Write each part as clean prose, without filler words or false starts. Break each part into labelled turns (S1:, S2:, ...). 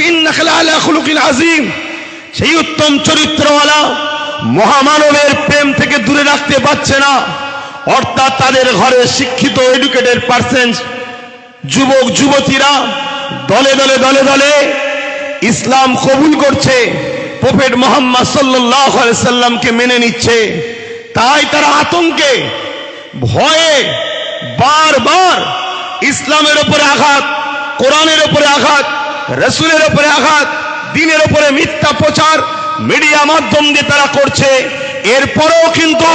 S1: ইন্নাকা লাআলা খুলুকিন আযীম, সেই উত্তম চরিত্রওয়ালা মহামানবের প্রেম থেকে দূরে রাখতে পারছে না। অর্থাৎ তাদের ঘরে শিক্ষিত এডুকেটেড পার্সন যুবক যুবতীরা দলে দলে দলে দলে ইসলাম কবুল করছে, প্রফেট মুহাম্মদ সাল্লাল্লাহু আলাইহি সাল্লামকে মেনে নিচ্ছে। তাই তারা আতঙ্কে ভয়ে বারবার ইসলামের উপরে আঘাত, কোরআনের উপরে আঘাত, রাসূলের উপরে আঘাত, দ্বীনের উপরে মিথ্যা প্রচার মিডিয়া মাধ্যম দিয়ে তারা করছে। এরপরেও কিন্তু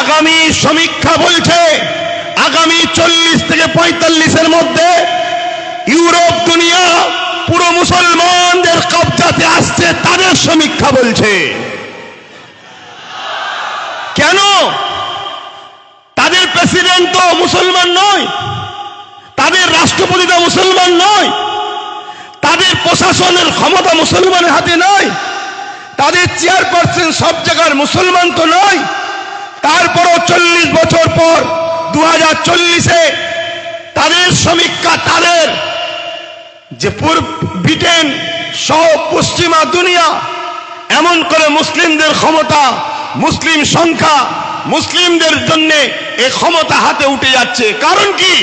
S1: আগামী সমীক্ষা বলছে আগামী 40 থেকে 45-এর মধ্যে ইউরোপ দুনিয়া পুরো মুসলমানদের কবজাতে আসছে, তাদের সমীক্ষা বলছে। কেন? তাদের প্রেসিডেন্ট তো মুসলমান নয়, তাদের রাষ্ট্রপতিটা মুসলমান নয়, তাদের প্রশাসনের ক্ষমতা মুসলমানের হাতে নয়, তাদের চেয়ারপারসন সব জায়গার মুসলমান তো নয়। তারপরও 40 বছর পর 2040-এ তাদের সমীক্ষা, তাদের যে ব্রিটেন সহ পশ্চিমা দুনিয়া এমন করে মুসলিমদের ক্ষমতা, মুসলিম সংখ্যা, মুসলিমদের জন্য এই ক্ষমতা হাতে উঠে যাচ্ছে। কারণ কি?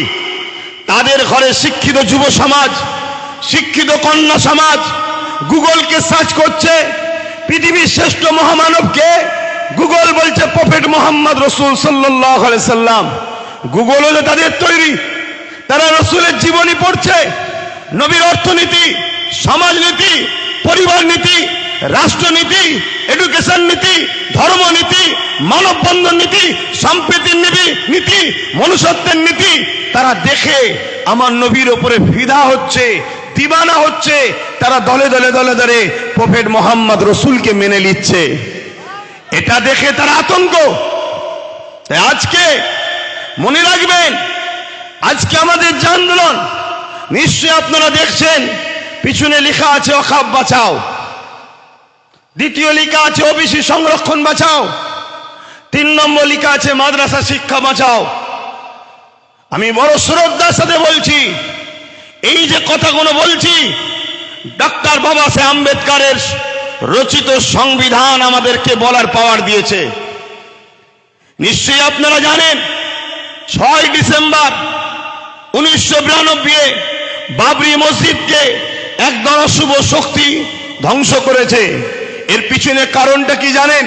S1: তাদের ঘরে শিক্ষিত যুব সমাজ, শিক্ষিত কন্যা সমাজ গুগলকে সার্চ করছে পৃথিবীর শ্রেষ্ঠ মহামানবকে। গুগল বলছে প্রফেট মুহাম্মদ রাসূল সাল্লাল্লাহু আলাইহি সাল্লাম। গুগল হলো তাদের তৈরি, তারা রাসূলের জীবনী পড়ছে, নবীর অর্থনীতি, সমাজনীতি, পরিবার নীতি, রাষ্ট্রনীতি, এডুকেশন নীতি, ধর্মনীতি, মানববন্ধন নীতি, সম্প্রীতির নীতি, মনুষ্যত্বের নীতি তারা দেখে আমার নবীর উপরে ফিদা হচ্ছে, দিবানা হচ্ছে। তারা দলে দলে দলে দলে প্রফেট মুহাম্মদ রাসূলকে মেনে নিচ্ছে। এটা দেখে তারা আতঙ্ক। তাই আজকে মনে রাখবেন, আজকে আমাদের যে আন্দোলন, নিশ্চয়ই আপনারা দেখছেন পিছনে লেখা আছে ওয়াকফ বাঁচাও, দ্বিতীয় লেখা আছে ওবিসি সংরক্ষণ বাঁচাও, 3 নম্বর লেখা আছে মাদ্রাসা শিক্ষা বাঁচাও। আমি বড় শ্রদ্ধার সাথে বলছি, এই যে কথাগুলো বলছি, ডক্টর বাবা সাহেব আম্বেদকরের রচিত সংবিধান আমাদেরকে বলার পাওয়ার দিয়েছে। নিশ্চয়ই আপনারা জানেন 6 ডিসেম্বর 1992 বাবরি মসজিদকে একদল অশুভ শক্তি ধ্বংস করেছে। এর পিছনে কারণটা কি জানেন?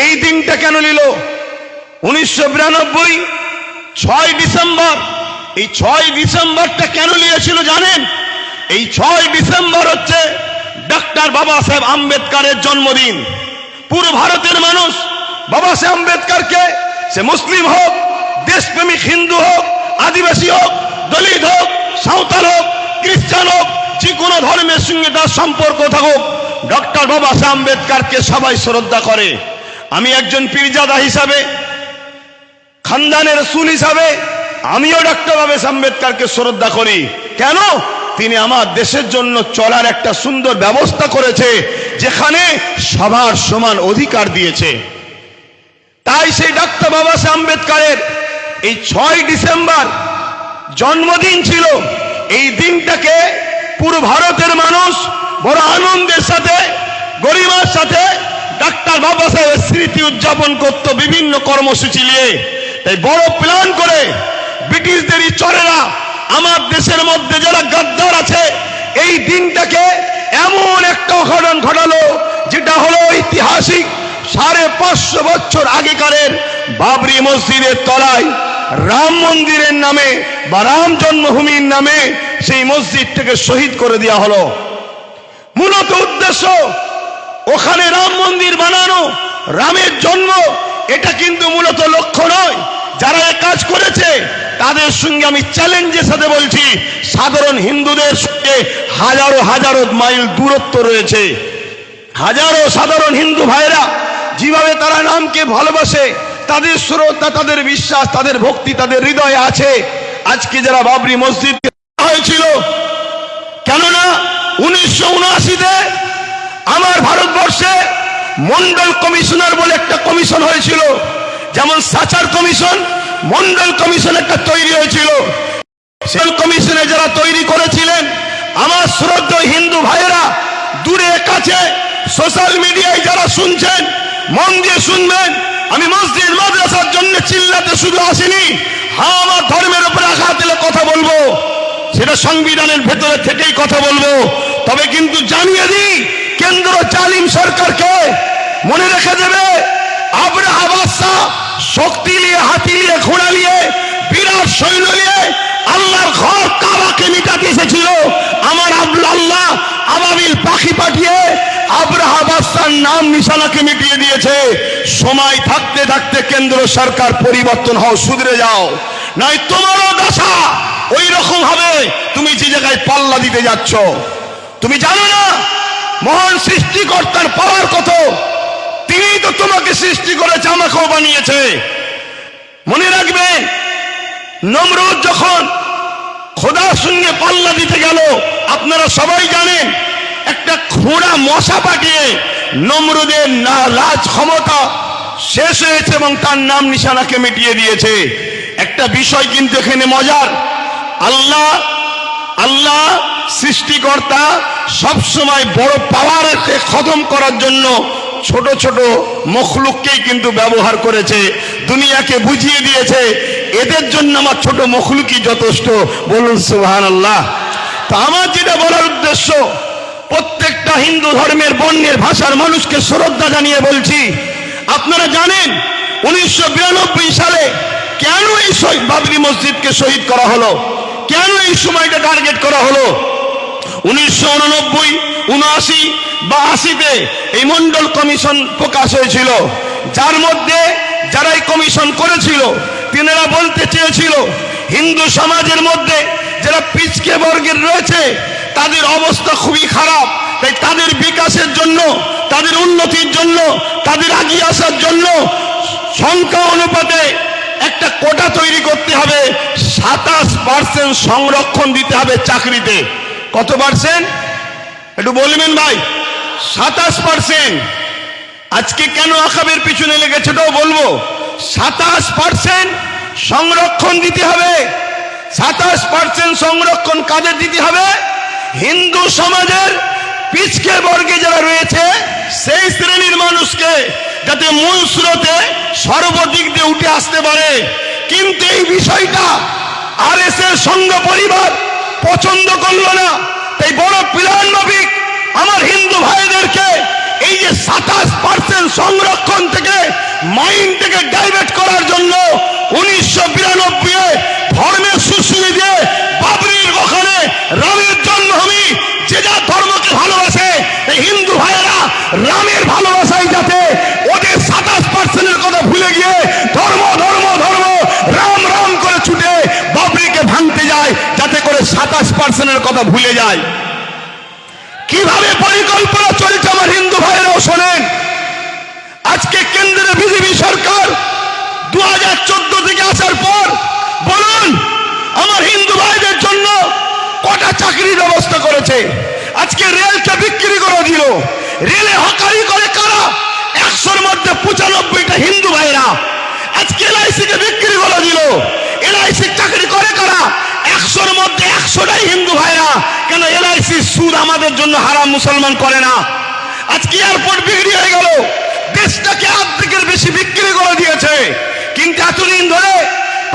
S1: এই দিনটা কেন নিল 1992 6 ডিসেম্বর? এই 6 ডিসেম্বরটা কেন নিয়েছিল জানেন? এই 6 ডিসেম্বর হচ্ছে ডক্টর বাবা সাহেব আম্বেদকরের জন্মদিন। পুরো ভারতের মানুষ বাবা সাহেব আম্বেদকরকে, সে মুসলিম হোক, দেশপ্রেমিক হিন্দু হোক, আদিবাসী হোক, দলিত হোক, সাঁওতাল হোক, খ্রিস্টান হোক, যে কোনো ধর্মের সঙ্গে তার সম্পর্ক থাকুক, ডক্টর বাবা সাহেব আম্বেদকরকে সবাই শ্রদ্ধা করে। আমি একজন পীরজাদা হিসাবে, খানদানের রাসূল হিসাবে আমিও ডক্টর বাবা সাহেব আম্বেদকরকে শ্রদ্ধা করি। কেন? তিনি আমার দেশের জন্য চলার একটা সুন্দর ব্যবস্থা করেছে, যেখানে সবার সমান অধিকার দিয়েছে। তাই সেই ডক্টর বাবা সাহেব আম্বেদকরের এই 6 ডিসেম্বর জন্মদিন ছিল। এই দিনটাকে পুরো ভারতের মানুষ বড় আনন্দের সাথে, গরিমার সাথে ডক্টর বাবা সাহেবের স্মৃতি উদযাপন করত বিভিন্ন কর্মসূচি নিয়ে। তাই বড় প্ল্যান করে ব্রিটিশদেরই চরেরা আমার দেশের মধ্যে যারা গদ্দার আছে, এই দিনটাকে এমন একটা অঘটন ঘটালো, যেটা হলো ঐতিহাসিক 550 বছর আগেকারের বাবরি মসজিদের তলায় রাম মন্দিরের নামে বা রাম জন্মভূমির নামে সেই মসজিদটাকে শহীদ করে দেওয়া হলো। মূলত উদ্দেশ্য ওখানে রাম মন্দির বানানো, রামের জন্ম, এটা কিন্তু মূলত লক্ষ্য নয়। যারা এই কাজ করেছে তাদের সঙ্গে আমি চ্যালেঞ্জের সাথে বলছি, সাধারণ হিন্দুদের সঙ্গে হাজারো হাজারো মাইল দূরত্ব রয়েছে। হাজারো সাধারণ হিন্দু ভাইরা যেভাবে তারা নামকে ভালোবাসে, তাদের শ্রদ্ধা, তাদের বিশ্বাস, তাদের ভক্তি তাদের হৃদয়ে আছে। আজকে যারা বাবরি মসজিদ হয়েছিল, কেননা 1979-তে আমার ভারতবর্ষে মন্ডল কমিশনার বলে একটা কমিশন হয়েছিল। যেমন সাচার কমিশন, মন্ডল কমিশন একটা তৈরি হয়েছিল। সেই কমিশনে যারা তৈরি করেছিলেন, আমার শ্রদ্ধেয় হিন্দু ভাই সোশ্যাল মিডিয়ায় যারা শুনছেন মন দিয়ে শুনবেন, আমি মসজিদ মাদ্রাসার জন্য চিল্লাতে শুধু আসিনি। হ্যাঁ, আমার ধর্মের উপরে আঘাত দিলে কথা বলবো, সেটা সংবিধানের ভেতরে থেকেই কথা বলবো। তবে কিন্তু জানিয়ে দিই, কেন্দ্র জালিম সরকারকে মনে রেখে দেবে, আব্রাহা বাদশাহ শক্তি নিয়ে, হাতি নিয়ে, ঘোড়া নিয়ে, বিরাট সৈন্য নিয়ে আল্লাহর ঘর কাবাকে মিটাতে এসেছিল। আমার আল্লাহ আবাবিল পাখি পাঠিয়ে আব্রাহা বাদশার নাম নিশানাকে মিটিয়ে দিয়েছে। সময় থাকতে থাকতে কেন্দ্র সরকার পরিবর্তন হও, শুধরে যাও, নয় তোমারও দশা ওই রকম হবে। তুমি যে জায়গায় পাল্লা দিতে যাচ্ছ, তুমি জানো না মহান সৃষ্টিকর্তার পাওয়ার কত। তিনি তো তোমাকে সৃষ্টি করেছে, আমাকেও বানিয়েছে। মনে রাখবেন, নমরুদ যখন খোদার সঙ্গে পাল্লা দিতে গেল, আপনারা সবাই জানেন, একটা ঘোড়া মশা পাঠিয়ে নমরুদের রাজ ক্ষমতা শেষ হয়েছে এবং তার নাম নিশানাকে মিটিয়ে দিয়েছে। একটা বিষয় কিন্তু এখানে মজার, আল্লাহ সৃষ্টিকর্তা সবসময় বড় পাওয়ারকে খতম করার জন্য ছোট ছোট মখলুককেই কিন্তু ব্যবহার করেছে। দুনিয়াকে বুঝিয়ে দিয়েছে এদের জন্য আমার ছোট মখলুকই যথেষ্ট। বলুন সুবহানাল্লাহ। তা আমার যেটা বলার উদ্দেশ্য, প্রত্যেকটা হিন্দু ধর্মের বর্ণের ভাষার মানুষকে শ্রদ্ধা জানিয়ে বলছি, আপনারা জানেন 1992 সালে কেন এই বাবরি মসজিদকে শহীদ করা হলো, কেন এই সময়টা টার্গেট করা হলো? 1989, 79 বা 80-তে এই মন্ডল কমিশন প্রকাশ হয়েছিল, যার মধ্যে যারা এই কমিশন করেছিল তিনারা বলতে চেয়েছিল হিন্দু সমাজের মধ্যে যারা পিছকে বর্গের রয়েছে তাদের অবস্থা খুবই খারাপ, তাই তাদের বিকাশের জন্য, তাদের উন্নতির জন্য, তাদের এগিয়ে আসার জন্য সংখ্যা অনুপাতে একটা কোটা তৈরি করতে হবে। 27% সংরক্ষণ দিতে হবে চাকরিতে। কত পার্সেন্ট একটু বলবেন ভাই? 27%। আজকে কেন আকাবের পিছনে লেগেছে ওটাও বলবো। 27% সংরক্ষণ দিতে হবে। 27% সংরক্ষণ কাদের দিতে হবে? হিন্দু সমাজের পিছকে বর্গে যারা রয়েছে সেই শ্রেণীর মানুষকে, যাতে মূল স্রোতে সর্বদিক দিয়ে উঠে আসতে পারে। কিন্তু এই বিষয়টা আরএসএস সংঘ পরিবার পছন্দ করলো না, তাই বড় প্ল্যান মাফিক আমার হিন্দু ভাইদেরকে এই যে 27% সংরক্ষণ থেকে মাইন্ড থেকে ডাইভার্ট করার জন্য 1992 ধর্মের সুশ্রী দিয়ে বাবরির ওখানে রামের জন্মভূমি, যে যা ধর্মকে ভালোবাসে এই হিন্দু ভাইয়েরা রামের ভালোবাসায় যাতে ওদের 27%-এর কথা ভুলে গিয়ে ধর্ম ধর্ম ধর্ম রাম রাম করে ছুটে বাবরিকে ভাঙতে যায়, যাতে করে 27%-এর কথা ভুলে যায়। কিভাবে পরিকল্পনা চলছে আমার হিন্দু ভাইয়েরাও শোনেন। আজকে কেন্দ্রে বিজেপি সরকার 2014 থেকে আসার পর বলুন আমার হিন্দু ভাইদের জন্য কটা চাকরির ব্যবস্থা করেছে? আজকে রেলকে বিক্রি করে দিল। রেলে হকারি করে কারা? 100-র মধ্যে 95টা হিন্দু ভাইরা। আজকে এলআইসিকে বিক্রি করে দিল। এলআইসি চাকরি করে কারা? 100-র মধ্যে 100টাই হিন্দু ভাইরা। কেন? এলআইসি সুদ আমাদের জন্য হারাম, মুসলমান করে না। আজকে এয়ারপোর্ট বিক্রি হয়ে গেল, দেশটাকে অর্ধেকের বেশি বিক্রি করে দিয়েছে। কিন্তু এতদিন ধরে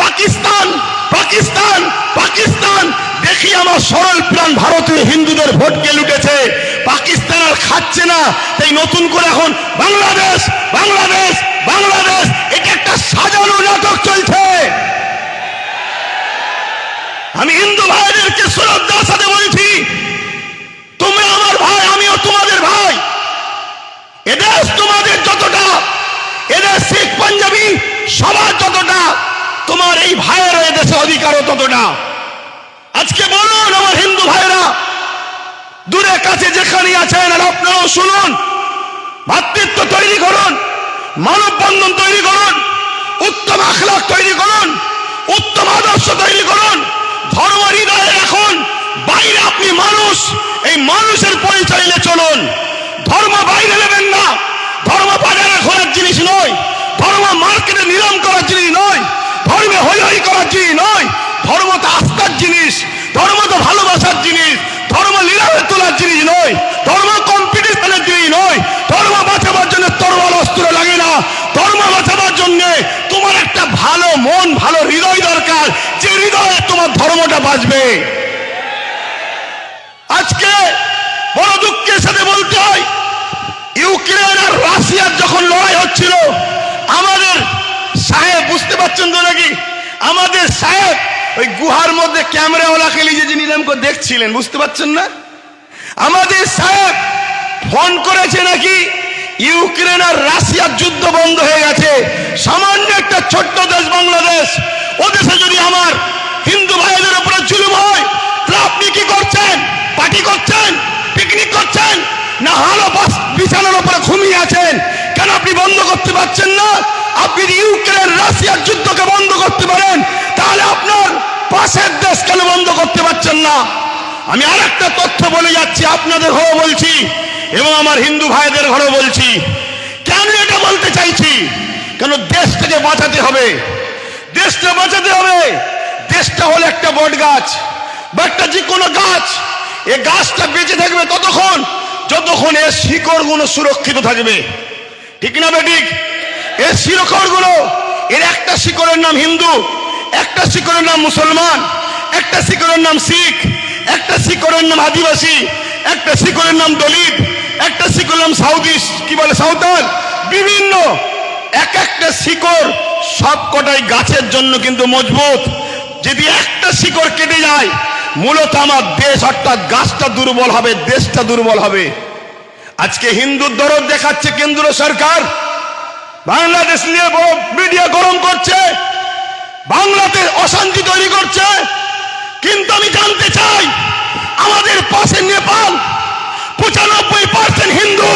S1: পাকিস্তান পাকিস্তান পাকিস্তান দেখি আমার সরল প্রাণ ভারতীয় হিন্দুদের ভোটকে লুটেছে। পাকিস্তান আর খাচ্ছে না, তাই নতুন করে এখন বাংলাদেশ বাংলাদেশ বাংলাদেশ, এটা একটা সাজানো নাটক চলছে। আমি হিন্দু ভাইদেরকে শ্রদ্ধার সাথে বলছি, তোমরা আমার ভাই, আমিও তোমাদের ভাই। এদেশ তোমাদের যতটা, এদেশ শিখ পাঞ্জাবি সবার যতটা, তোমার এই ভাইয়ের এদেশে অধিকারও ততটা। আজকে বলুন আমার হিন্দু ভাইরা দূরে কাছে যেখানে আছেন, আর আপনারাও শুনুন, ভাতৃত্ব তৈরি করুন, মানববন্ধন তৈরি করুন, উত্তম আখলাক তৈরি করুন, উত্তম আদর্শ তৈরি করুন। ধর্ম হৃদয়ে রাখুন, বাইরে আপনি মানুষ, এই মানুষের পরিচয় নিয়ে চলুন। ধর্ম বাইরে নেবেন না, ধর্ম বাজারে ঘোরার জিনিস নয়, ধর্ম মার্কেটে নিলাম করার জিনিস নয়, ধর্মে হই হই করার জিনিস নয়। ধর্ম তো আস্থার জিনিস, ধর্ম তো ভালোবাসার জিনিস, ধর্ম লীলাবে তোলার জিনিস নয়, ধর্ম কম্পিটিশনের জিনিস নয়, কটা বাজবে? আজকে বড় দুঃখের সাথে বলতে হয়, ইউক্রেন আর রাশিয়ার যখন লড়াই হচ্ছিল, আমাদের সাহেব, বুঝতে পারছেন তো নাকি, আমাদের সাহেব ওই গুহার মধ্যে ক্যামেরাওয়ালাকে নিয়ে যিনি দেখছিলেন, বুঝতে পারছেন না? আমাদের সাহেব ফোন করেছে নাকি ইউক্রেন আর রাশিয়ার যুদ্ধ বন্ধ হয়ে গেছে, সামান্য একটা ছোট্ট দেশ বাংলাদেশ, ও দেশে যদি আমার হিন্দু ভাইদের উপরে জুলুম হয়, তাহলে আপনি কি করছেন? পার্টি করছেন, পিকনিক করছেন, না হালো বিছানার উপরে ঘুমিয়ে আছেন? কেন আপনি বন্ধ করতে পারছেন না? আপনি যদি ইউক্রেন রাশিয়ার যুদ্ধকে বন্ধ করতে পারেন, তাহলে আপনার পাশের দেশ কেন বন্ধ করতে পারছেন না? আমি আর একটা তথ্য বলে যাচ্ছি, আপনাদের ঘরেও বলছি এবং আমার হিন্দু ভাইদের ঘরেও বলছি। কেন এটা বলতে চাইছি? কেন দেশটাকে বাঁচাতে হবে, দেশটা বাঁচাতে হবে। দেশটা হলো একটা বট গাছ বা একটা যে কোনো গাছ, এই গাছটা বেঁচে থাকবে ততক্ষণ যতক্ষণ এর শিকড়গুলো সুরক্ষিত থাকবে, ঠিক না বেঠিক? এর শিকড়গুলো, এর একটা শিকড়ের নাম হিন্দু, একটা শিকড়ের নাম মুসলমান, একটা শিকড়ের নাম শিখ, একটা শিকড়ের নাম আদিবাসী, একটা শিকড়ের নাম দলিত, একটা শিকড়ের নাম সাঁওতাল, বিভিন্ন এক একটা শিকড় সবকটাই গাছের জন্য কিন্তু মজবুত। যদি একটা শিকড় কেটে যায়, মূলত আমার দেশ অর্থাৎ গাছটা দুর্বল হবে, দেশটা দুর্বল হবে। আজকে হিন্দুর দরদ দেখাচ্ছে কেন্দ্র সরকার, বাংলাদেশ নিয়ে মিডিয়া গরম করছে, বাংলাতে অশান্তি তৈরি করছে। কিন্তু আমি জানতে চাই, আমাদের পাশে নেপাল 95% হিন্দু,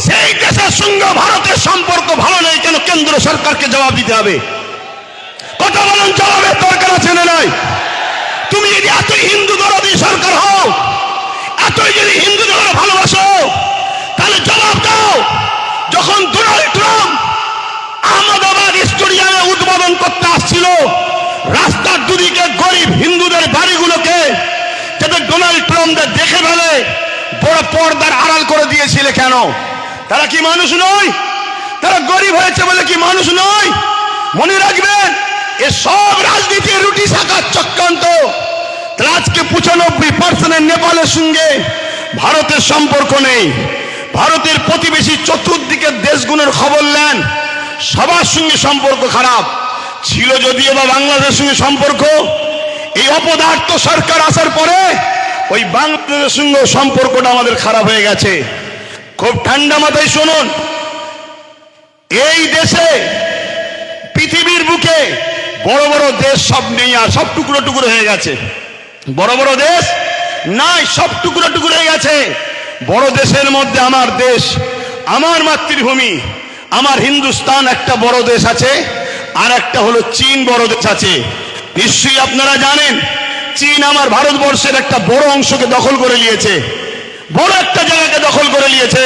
S1: সেই দেশের সঙ্গে ভারতের সম্পর্ক ভালো নেই কেন? কেন্দ্র সরকারকে জবাব দিতে হবে। কথা বলেন, জবাবের দরকার আছে না নাই? তুমি যদি এতই হিন্দু দরদি সরকার হও, এতই যদি হিন্দু দরদ ভালোবাসো, তাহলে জবাব দাও। যখন ডোনাল্ড ট্রাম্প আহমেদাবাদ স্টেডিয়ামে উদ্বোধন করতে আসছিল, রাস্তার দুদিকে গরিব হিন্দুদের বাড়িগুলোকে যাতে ডোনাল্ড ট্রাম্প দেখে ফেলে বড় পর্দার আড়াল করে দিয়েছিল কেন? তারা কি মানুষ নয়? তারা গরিব হয়েছে বলে কি মানুষ নয়? মনে রাখবেন, এ সব রাজনীতির রুটি শাখার চক্রান্ত। আজকে 95% নেপালের সঙ্গে ভারতের সম্পর্ক নেই। ভারতের প্রতিবেশী চতুর্দিকের দেশগুলোর খবর নেন, সবার সঙ্গে সম্পর্ক খারাপ ছিল। যদিও বা বাংলাদেশের সঙ্গে সম্পর্ক, এই অপদার্থ সরকার আসার পরে ওই বাংলাদেশের সঙ্গে সম্পর্কটা আমাদের খারাপ হয়ে গেছে। খুব ঠান্ডা মাথায় শুনুন, এই দেশে পৃথিবীর বুকে বড় বড় দেশ সব নেই, আর সব টুকরো টুকরো হয়ে গেছে। বড় বড় দেশ নাই, সব টুকরো টুকরো হয়ে গেছে। বড় দেশের মধ্যে আমার দেশ, আমার মাতৃভূমি, আমার হিন্দুস্তান একটা বড় দেশ আছে, আর একটা হলো চীন বড় দেশ আছে। নিশ্চয়ই আপনারা জানেন, চীন আমার ভারতবর্ষের একটা বড় অংশকে দখল করে নিয়েছে, বড় একটা জায়গাকে দখল করে নিয়েছে।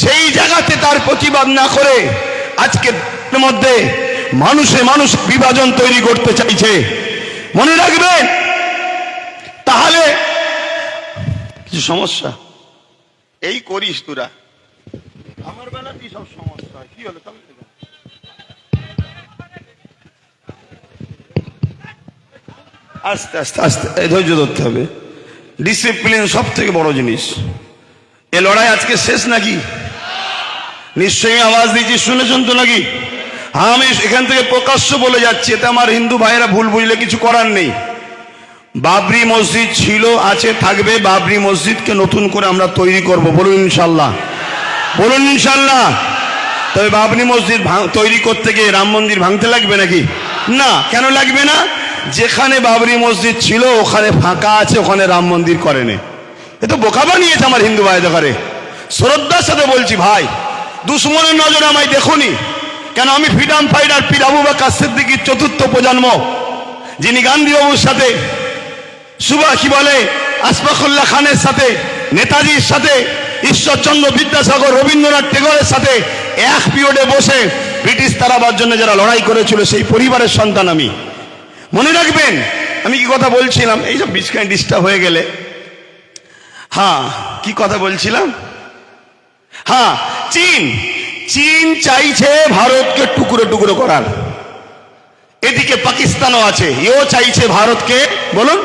S1: সেই জায়গাতে তার প্রতিবাদ না করে আজকে মধ্যে মানুষে মানুষ বিভাজন তৈরি করতে চাইছে। মনে রাখবেন, তাহলে কিছু সমস্যা এই করিস তোরা, আমার বেলাতেই সব সমস্যা। কি হলো? আস্তে আস্তে আস্তে ধৈর্য ধরতে হবে। ডিসিপ্লিন সব থেকে বড় জিনিস। এ লড়াই আজকে শেষ নাকি? নিশ্চয়ই আওয়াজ দিয়েছি, শুনেছেন তো নাকি? হ্যাঁ, আমি এখান থেকে প্রকাশ্য বলে যাচ্ছি, এতে আমার হিন্দু ভাইয়েরা ভুল বুঝলে কিছু করার নেই। বাবরি মসজিদ ছিল, আছে, থাকবে। বাবরি মসজিদকে নতুন করে আমরা তৈরি করব, বলুন ইনশাল্লাহ, বলুন ইনশাল্লাহ। তবে বাবরি মসজিদ তৈরি করতে গিয়ে রাম মন্দির ভাঙতে লাগবে নাকি? না। কেন লাগবে না? যেখানে বাবরি মসজিদ ছিল ওখানে ফাঁকা আছে, ওখানে রাম মন্দির করেনি। এ তো বোকা বানিয়েছে আমার হিন্দু ভাইদের ঘরে। শ্রদ্ধার সাথে বলছি, ভাই, দুশ্মনের নজরে আমায় দেখুনি কেন? আমি ফ্রিডম ফাইটার পীর আবু বকর সিদ্দিকীর চতুর্থ প্রজন্ম, যিনি গান্ধী বাবুর সাথে, কি বলে, আশফাকুল্লাহ খানের সাথে, নেতাজির সাথে, ঈশ্বরচন্দ্র বিদ্যাসাগর, রবীন্দ্রনাথ টেগোরের সাথে এক পিরিয়ডে বসে ব্রিটিশ তাড়াবার জন্য যারা লড়াই করেছিল, সেই পরিবারের সন্তান আমি। মনে রাখবেন আমি কি কথা বলছিলাম? এইসব বিছখানে ডিস্টার্ব হয়ে গেলে। হ্যাঁ, কি কথা বলছিলাম? হ্যাঁ, চীন চাইছে ভারতকে টুকরো টুকরো করার। এদিকে পাকিস্তানও আছে, এও চাইছে ভারতকে বলুন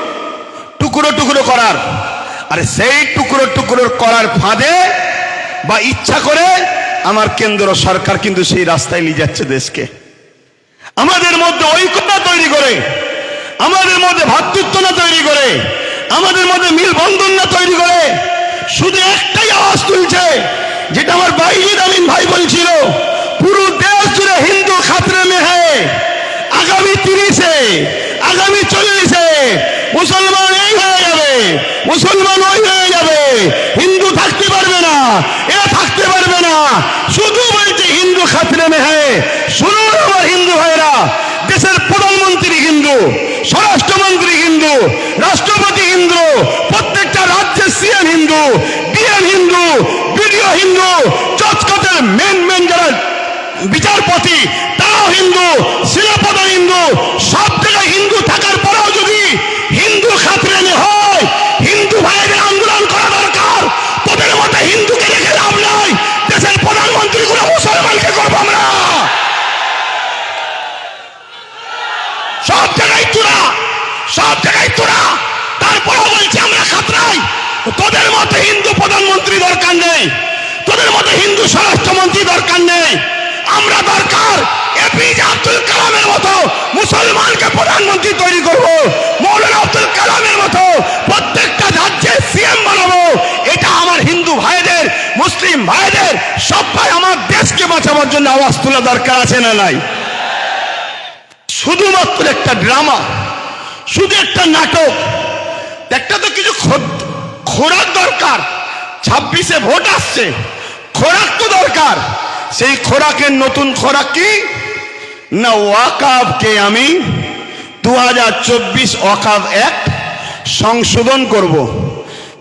S1: টুকরো টুকরো করার। আর সেই টুকরো টুকরো করার ফাঁদে বা ইচ্ছা করে আমার কেন্দ্র সরকার কিন্তু সেই রাস্তায় নিয়ে যাচ্ছে দেশকে। আমাদের মধ্যে ঐক্যতা তৈরি করে, আমাদের মধ্যে ভ্রাতৃত্ব না তৈরি করে, আমাদের মধ্যে মিলবন্ধন না তৈরি করে, শুধু একটাই আওয়াজ তুলছে, যেটা আমার বাইজিদ আমিন ভাই বলছিল, পুরো দেশ জুড়ে হিন্দু খাতরে মে হ্যায়। আগামী 30-এ, আগামী 40-এ মুসলমান এই হয়ে যাবে, মুসলমান ওই হয়ে যাবে, হিন্দু থাকতে পারবে না, এরা থাকতে পারবে না। শুধু বলছে হিন্দু খাতরে মে হ্যায়। শুনুন আমার হিন্দু ভাইরা, দেশের প্রধানমন্ত্রী হিন্দু, স্বরাষ্ট্রমন্ত্রী হিন্দু, রাষ্ট্রপতি হিন্দু, প্রত্যেকটা রাজ্যের CM Hindu, DM Hindu, BDO Hindu, জজ কোর্টের মেন যারা বিচারপতি তারাও হিন্দু, শিলাপদ হিন্দু, সব জায়গায় হিন্দু থাকার পরেও যদি হিন্দু খাতরে হয়, হিন্দু ভাইদের আন্দোলন করা দরকার। তোদের মধ্যে হিন্দুকে রেখে লাভ নাই, দেশের প্রধানমন্ত্রী গুলো মুসলমানকে করবো আমরা। সব জায়গায় তোরা, সব জায়গায় তোরা, তারপরেও বলছি আমরা খাতরাই। তোদের মধ্যে হিন্দু প্রধানমন্ত্রী দরকার নেই, তোদের মধ্যে হিন্দু স্বরাষ্ট্রমন্ত্রী দরকার নেই। আমরা দরকার এপিজে আব্দুল কালামের মতো মুসলমানকে প্রধানমন্ত্রী তৈরি করব, মৌলানা আব্দুল কালামের মতো প্রত্যেকটা রাজ্যে সিএম বানাবো। এটা আমার হিন্দু ভাইদের, মুসলিম ভাইদের সবাই আমার দেশকে বাঁচাবার জন্য আওয়াজ তোলা দরকার আছে না নাই? শুধুমাত্র একটা ড্রামা, শুধু একটা নাটক, একটা তো কিছু খোরাক দরকার। 26-এ ভোট আসছে, খোরাক তো দরকার। সেই খোরাকের নতুন খোরাক কি না, ওয়াকাফকে আমি 2024 ওয়াকাফ অ্যাক্ট সংশোধন করব।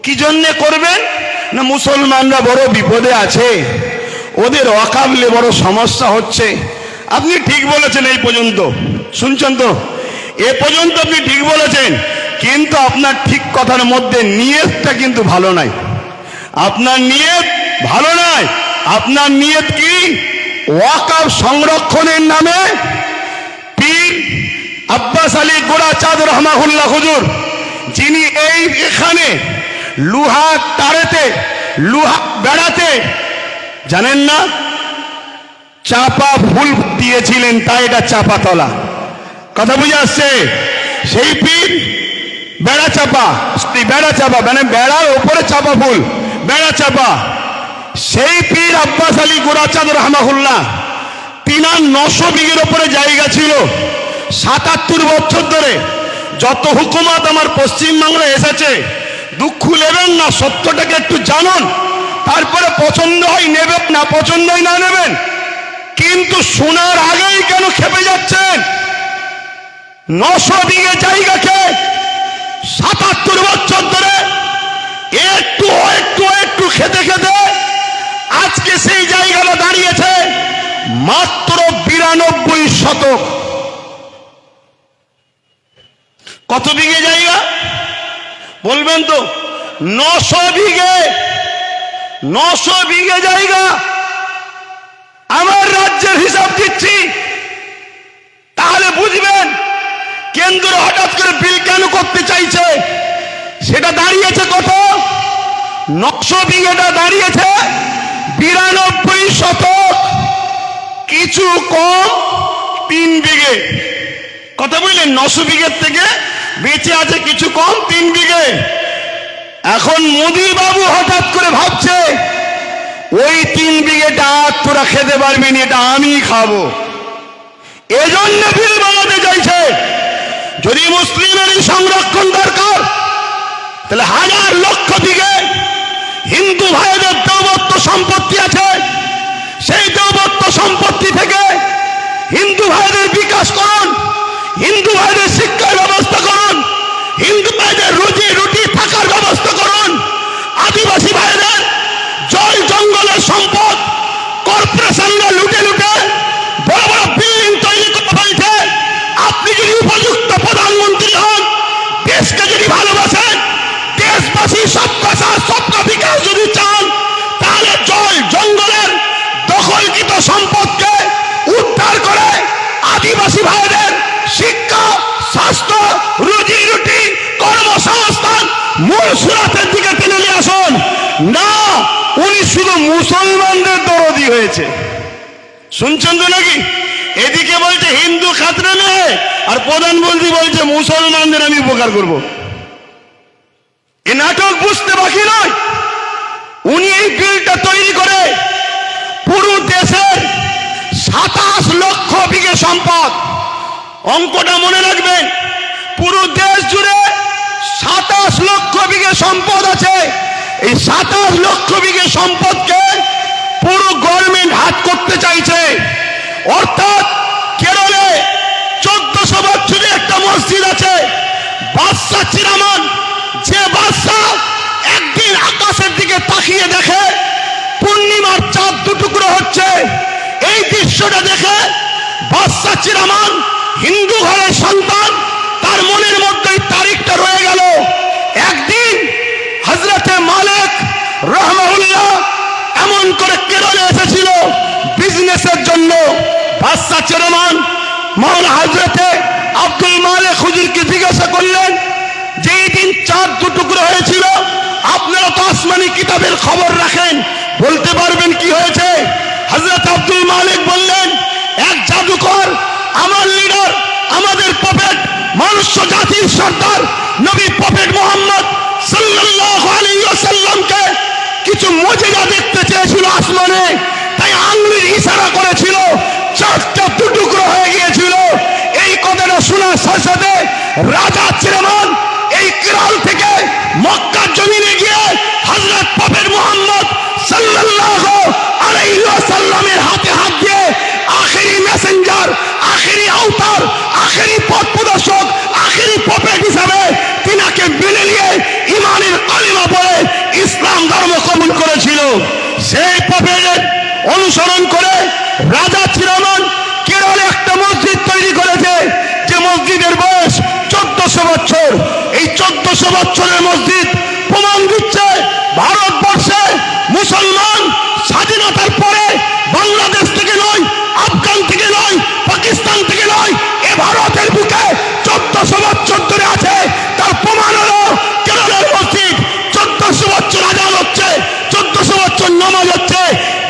S1: কি জন্যে করবেন না, মুসলমানরা বড় বিপদে আছে, ওদের ওয়াকাফ নিয়ে বড় সমস্যা হচ্ছে। আপনি ঠিক বলেছেন, এই পর্যন্ত শুনছেন তো, এ পর্যন্ত আপনি ঠিক বলেছেন, কিন্তু আপনার ঠিক কথার মধ্যে নিয়তটা কিন্তু ভালো নাই। আপনার নিয়ত ভালো নয়। আপনার নিয়ত কি? ওয়াকাফ সংরক্ষণের নামে পীর আব্বাস আলী গোড়াচাঁদ রহমাহুল্লাহ হুজুর, যিনি এখানে লুহা তারেতে, লুহা বেড়াতে জানেন না চাপা ফুল দিয়েছিলেন, তাই এটা চাপা তলা। কথা বুঝে আসছে? সেই পীর বেড়া চাপা, বেড়া চাপা মানে বেড়ার ওপরে চাপা ফুল, বেড়া চাপা। সেই পীর আব্বাস আলী গোড়াচাঁদ রহমাহুল্লাহ, তিনার 900 বিঘের ওপরে জায়গা ছিল। 77 বছর ধরে যত হুকুমত আমার পশ্চিমবাংলায় এসেছে, দুঃখ নেবেন না, সত্যটাকে একটু জানুন, তারপরে পছন্দ হয় নেবেন, না পছন্দ হয় না নেবেন। কিন্তু শোনার আগেই কেন খেপে যাচ্ছেন? 900 বিঘে জায়গাকে 77 বছর ধরে একটু একটু একটু খেতে খেতে আজকে সেই জায়গাটা দাঁড়িয়েছে মাত্র 92 শতক। কত বিঘে জায়গা বলবেন তো? 900 বিঘে, 900 বিঘে জায়গা। আমার রাজ্যের হিসাব দিচ্ছি, তাহলে বুঝবেন কেন্দ্র হঠাৎ করে বিল কেন করতে চাইছে। সেটা দাঁড়িয়েছে কত? 900 বিঘেটা দাঁড়িয়েছে 92 শতক, কিছু কম 3 বিঘে। কথা বললেন? 900 বিঘের থেকে বেঁচে আছে কিছু কম 3 বিঘে। এখন মোদি বাবু হঠাৎ করে ভাবছে ওই 3 বিঘেটা তোরা খেতে পারবি না, এটা আমি খাবো। এজন্য বিল বানাতে চাইছে। যদি মুসলিমের সংরক্ষণ দরকার, তাহলে হাজার লক্ষ বিঘে হিন্দু ভাইদের দেবত্ব সম্পত্তি আছে, সেই দেবত্ব সম্পত্তি থেকে হিন্দু ভাইদের বিকাশ করুন, হিন্দু ভাইদের শিক্ষার ব্যবস্থা করুন, হিন্দু ভাইদের রুজি রুটি থাকার ব্যবস্থা করুন। আদিবাসী ভাইদের জল জঙ্গলের সম্পদ কর্পোরেশনরা লুটে লুটে বড় বড় বিল্ডিং তৈরি করে ফেলছে। আপনি যদি উপযুক্ত প্রধানমন্ত্রী হন, দেশকে যদি ভালোবাসেন, দেশবাসী সবকা সাথ সবকা বিকাশ যদি চান, তাহলে জল জঙ্গলের দখলকৃত সম্পদকে উদ্ধার করে আদিবাসী ভাইদের মূল সুরাতের দিকে টেনে নিয়ে আসুন। না, উনি শুধু মুসলমানদের দরদি হয়েছে। শুনছেন তো নাকি? এদিকে বলছে হিন্দু খাতরে নেই, আর প্রধানমন্ত্রী বলছে মুসলমানদের আমি উপকার করব। এ নাটক বুঝতে বাকি নয়। উনি এই বিলটা তৈরি করে পুরো দেশের 27 লক্ষ বিঘে সম্পদ, অঙ্কটা মনে রাখবেন, পুরো দেশ জুড়ে 27 লক্ষ বিঘে সম্পদ আছে। এই 27 লক্ষ বিঘে সম্পদকে পুরো গভর্নমেন্ট হাত করতে চাইছে। অর্থাৎ কেরলে 1400 বছরের একটা মসজিদ আছে, বাদশা চিরামান, যে বাদশা একদিন আকাশের দিকে তাকিয়ে দেখে পূর্ণিমার চাঁদ দুটুকরো হচ্ছে, এই দৃশ্যটা দেখে বাদশা চিরামান হিন্দু ঘরের সন্তান, তার মনের মধ্যে তারিখটা রয়ে গেল। একদিন হযরতে মালিক রাহমাহুল্লাহ এমন করে কেরলে এসেছিল বিজনেসের জন্য। বাদশা চিরামান মাওলানা হযরতে আব্দুল মালিক হুজুরকে জিজ্ঞাসা করলেন যে এই দিন চাঁদ দুটুকরো হয়েছিল, আপনারা তো আসমানি কিতাবের খবর রাখেন, বলতে পারবেন কি হয়েছে? হযরত আব্দুল মালিক বললেন, এক জাদুকর আমার লিডার, আমাদের প্রফেট, মনুষ্য জাতির সর্দার নবী প্রফেট মুহাম্মদ সাল্লাল্লাহু আলাইহি ওয়াসাল্লামকে কিছু মুজিজা দেখতে চেয়েছিল আসমানে, তাই আঙ্গুলের ইশারা করেছিল, চাঁদটা দুটুকরো হয়ে গিয়েছিল। এই কথাটা শোনার সাথে সাথে রাজা চিরামান এই কেরল থেকে মক্কার জমিনে গিয়ে হযরত প্রফেট মুহাম্মদ সাল্লাল্লাহু আলাইহি ওয়াসাল্লামের হাতে হাত দিয়ে আখেরি মেসেঞ্জার, আখেরি আওতার, আখেরি পথ প্রদর্শক, আখেরি প্রফেট হিসাবে তিনাকে মেনে নিয়ে ঈমানের কালিমা পড়ে ইসলাম ধর্ম কবুল করেছিল। সেই প্রফেটের অনুসরণ করে রাজা চিরামান কেরলে একটা মসজিদ তৈরি করেছে, যে মসজিদের বয়স 1400 বছর। এই 1400 বছরের মসজিদ প্রমাণ দিচ্ছে ভারতবর্ষে মুসলমান স্বাধীনতার পরে বাংলাদেশ থেকে নয়, আফগান থেকে নয়, পাকিস্তান থেকে নয়, এ ভারতের বুকে 1400 বছর ধরে আছে। তার প্রমাণ হলো কেরলের মসজিদ। 1400 বছর আজান হচ্ছে, 1400 বছর নামাজ হচ্ছে।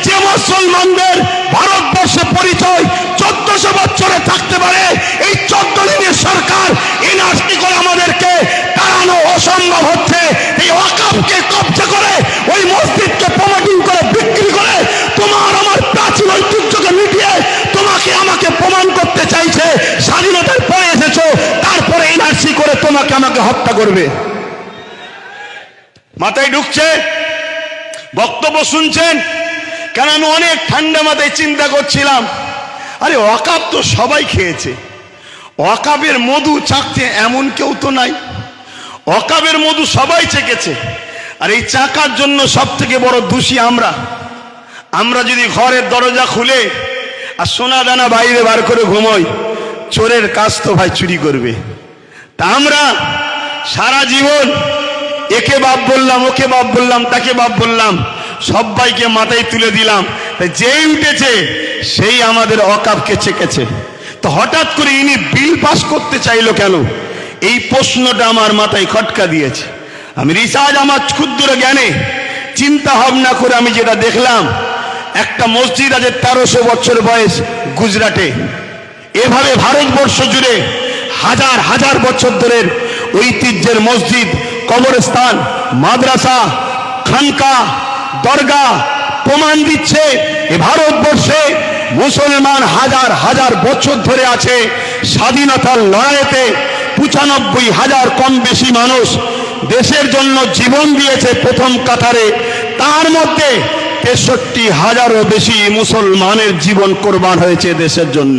S1: যে মুসলমানদের ভারতবর্ষে পরিচয় 1400 বছরে থাকতে পারে, এই 14 দিনের সরকার এনআরসি করে আমাদেরকে তাড়ানো অসম্ভব হচ্ছে। এই ওয়াকফকে কবজা করে ওই মসজিদকে প্রমোটিং করে বিক্রি করে তোমার আমার প্রাচীন ঐতিহ্যকে মিটিয়ে তোমাকে আমাকে প্রমাণ করতে চাইছে স্বাধীনতার পরে এসেছো, তারপরে এনআরসি করে তোমাকে আমাকে হত্যা করবে। মাথায় ঢুকছে? বক্তব্য শুনছেন? কেন আমি অনেক ঠান্ডা মাথায় চিন্তা করছিলাম, আরে ওয়াকফ তো সবাই খেয়েছে, ওয়াকফের মধু চাকতে এমন কেউ তো নাই। ওয়াকফের মধু সবাই চেকেছে, আর এই চাকার জন্য সব থেকে বড় দোষী আমরা। আমরা যদি ঘরের দরজা খুলে আর সোনা দানা বাইরে বার করে ঘুমোই, চোরের কাজ তো ভাই চুরি করবে। তা আমরা সারা জীবন একে বাপ বললাম, ওকে বাপ বললাম, তাকে বাপ বললাম, সবাইকে মাথায় তুলে দিলাম। যেই উঠেছে সেই আমাদের ওয়াকফকে চেকেছে। তো হঠাৎ করে ইনি বিল পাস করতে চাইলো কেন? এই প্রশ্নটা আমার মাথায় খটকা দিয়েছে। আমি রিসার্চ, আমার ক্ষুদ্র জ্ঞানে চিন্তা ভাবনা করে আমি যেটা দেখলাম, একটা মসজিদ আছে 1300 বছর বয়স গুজরাটে। এভাবে ভারতবর্ষ জুড়ে হাজার হাজার বছর ধরে ঐতিহ্যের মসজিদ, কবরস্থান, মাদ্রাসা, খানকা, দরগা প্রমাণ দিচ্ছে এ ভারতবর্ষে মুসলমান হাজার হাজার বছর ধরে আছে। স্বাধীনতার লড়াইতে 95,000 কম বেশি মানুষ দেশের জন্য জীবন দিয়েছে প্রথম কাতারে। তার মধ্যে 63,000-ও বেশি মুসলমানের জীবন কোরবান হয়েছে দেশের জন্য।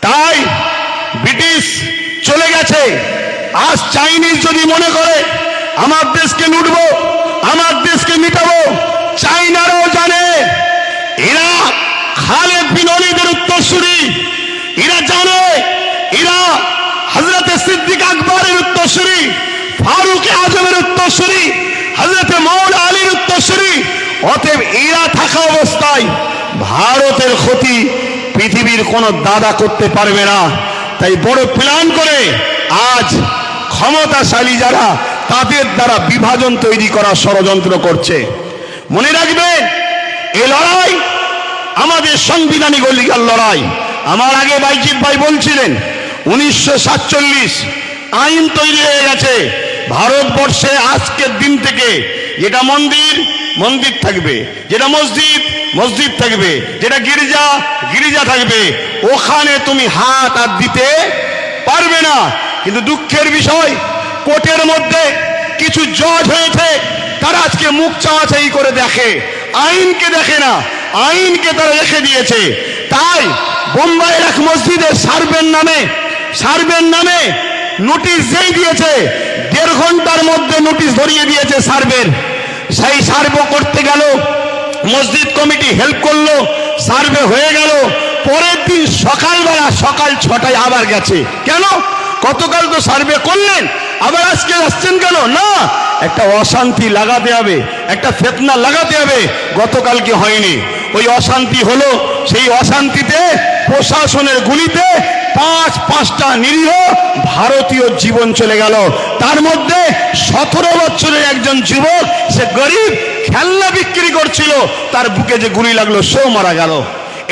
S1: তাই ব্রিটিশ চলে গেছে। আজ চাইনিজ যদি মনে করে আমার দেশকে লুটবো, আমার দেশকে মিটাবো, চাইনারাও জানে এরা খালেদ বিন ওয়ালিদের উত্তরসূরি। এরা জানে এরা হযরতে সিদ্দিক আকবরের উত্তরসূরি, ফারুক আজমের উত্তরসূরি, হযরতে মাওলানা আলীর উত্তরসূরি। অতএব এরা থাকা অবস্থায় ভারতের ক্ষতি পৃথিবীর কোনো দাদা করতে পারবে না। তাই বড় প্ল্যান করে আজ ক্ষমতাশালী যারা তাদের দ্বারা বিভাজন তৈরি করার ষড়যন্ত্র করছে। মনে রাখবেন, এই লড়াই আমাদের সাংবিধানিক অধিকার লড়াই। আমার আগে বাইজিৎ ভাই বলছিলেন 1947 আইন তৈরি হয়ে গেছে ভারতবর্ষে। আজকের দিন থেকে যেটা মন্দির মন্দির থাকবে, যেটা মসজিদ মসজিদ থাকবে, যেটা গির্জা গির্জা থাকবে, ওখানে তুমি হাত আর দিতে পারবে না। কিন্তু দুঃখের বিষয়, কোর্টের মধ্যে কিছু জজ হয়েছে, তারা আজকে মুখ চাওয়াচাই করে দেখে, আইনকে দেখে না, আইনকে তারা রেখে দিয়েছে। তাই বোম্বাইয়ের এক মসজিদে সার্ভের নামে নোটিশ যেই দিয়েছে, 1.5 ঘন্টার মধ্যে নোটিশ ধরিয়ে দিয়েছে সার্ভের। সেই সার্ভে করতে গেল, মসজিদ কমিটি হেল্প করলো, সার্ভে হয়ে গেল। পরের দিন সকালবেলা সকাল 6টায় আবার গেছে। কেন? গতকাল তো সার্ভে করলেন, আবার আজকে আসছেন কেন? না, একটা অশান্তি লাগাতে হবে, একটা ফিতনা লাগাতে হবে। গতকালকে হয়নি, ওই অশান্তি হলো। সেই অশান্তিতে প্রশাসনের গুলিতে 5টা নিরীহ ভারতীয় জীবন চলে গেল। তার মধ্যে 17 বছরের একজন যুবক, সে গরিব, খেলনা বিক্রি করছিল, তার বুকে যে গুলি লাগলো সেও মারা গেল।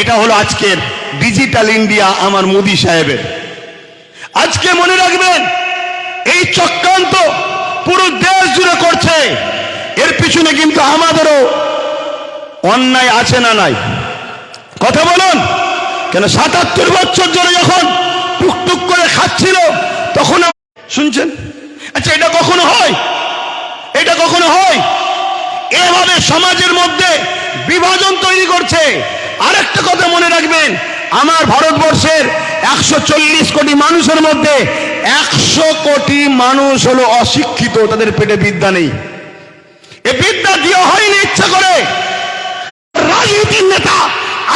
S1: এটা হলো আজকের ডিজিটাল ইন্ডিয়া আমার মোদি সাহেবের। আজকে মনে রাখবেন, এই চক্রান্ত পুরো দেশ জুড়ে করছে। এর পিছনে কিন্তু আমাদেরও অন্যায় আছে না নাই? কথা বলুন। কেন 77 বছর ধরে যখন টুকটুক করে খাচ্ছিল তখন শুনছেন? আচ্ছা, এটা কখনো হয়? এটা কখনো হয়? এভাবে সমাজের মধ্যে বিভাজন তৈরি করছে। আরেকটা কথা মনে রাখবেন, আমার ভারতবর্ষের 140 কোটি মানুষের মধ্যে 100 কোটি মানুষ হলো অশিক্ষিত, তাদের পেটে বিদ্যা নেই। এ বিদ্যা দেওয়া হয়নি ইচ্ছা করে। রাজনীতির নেতা,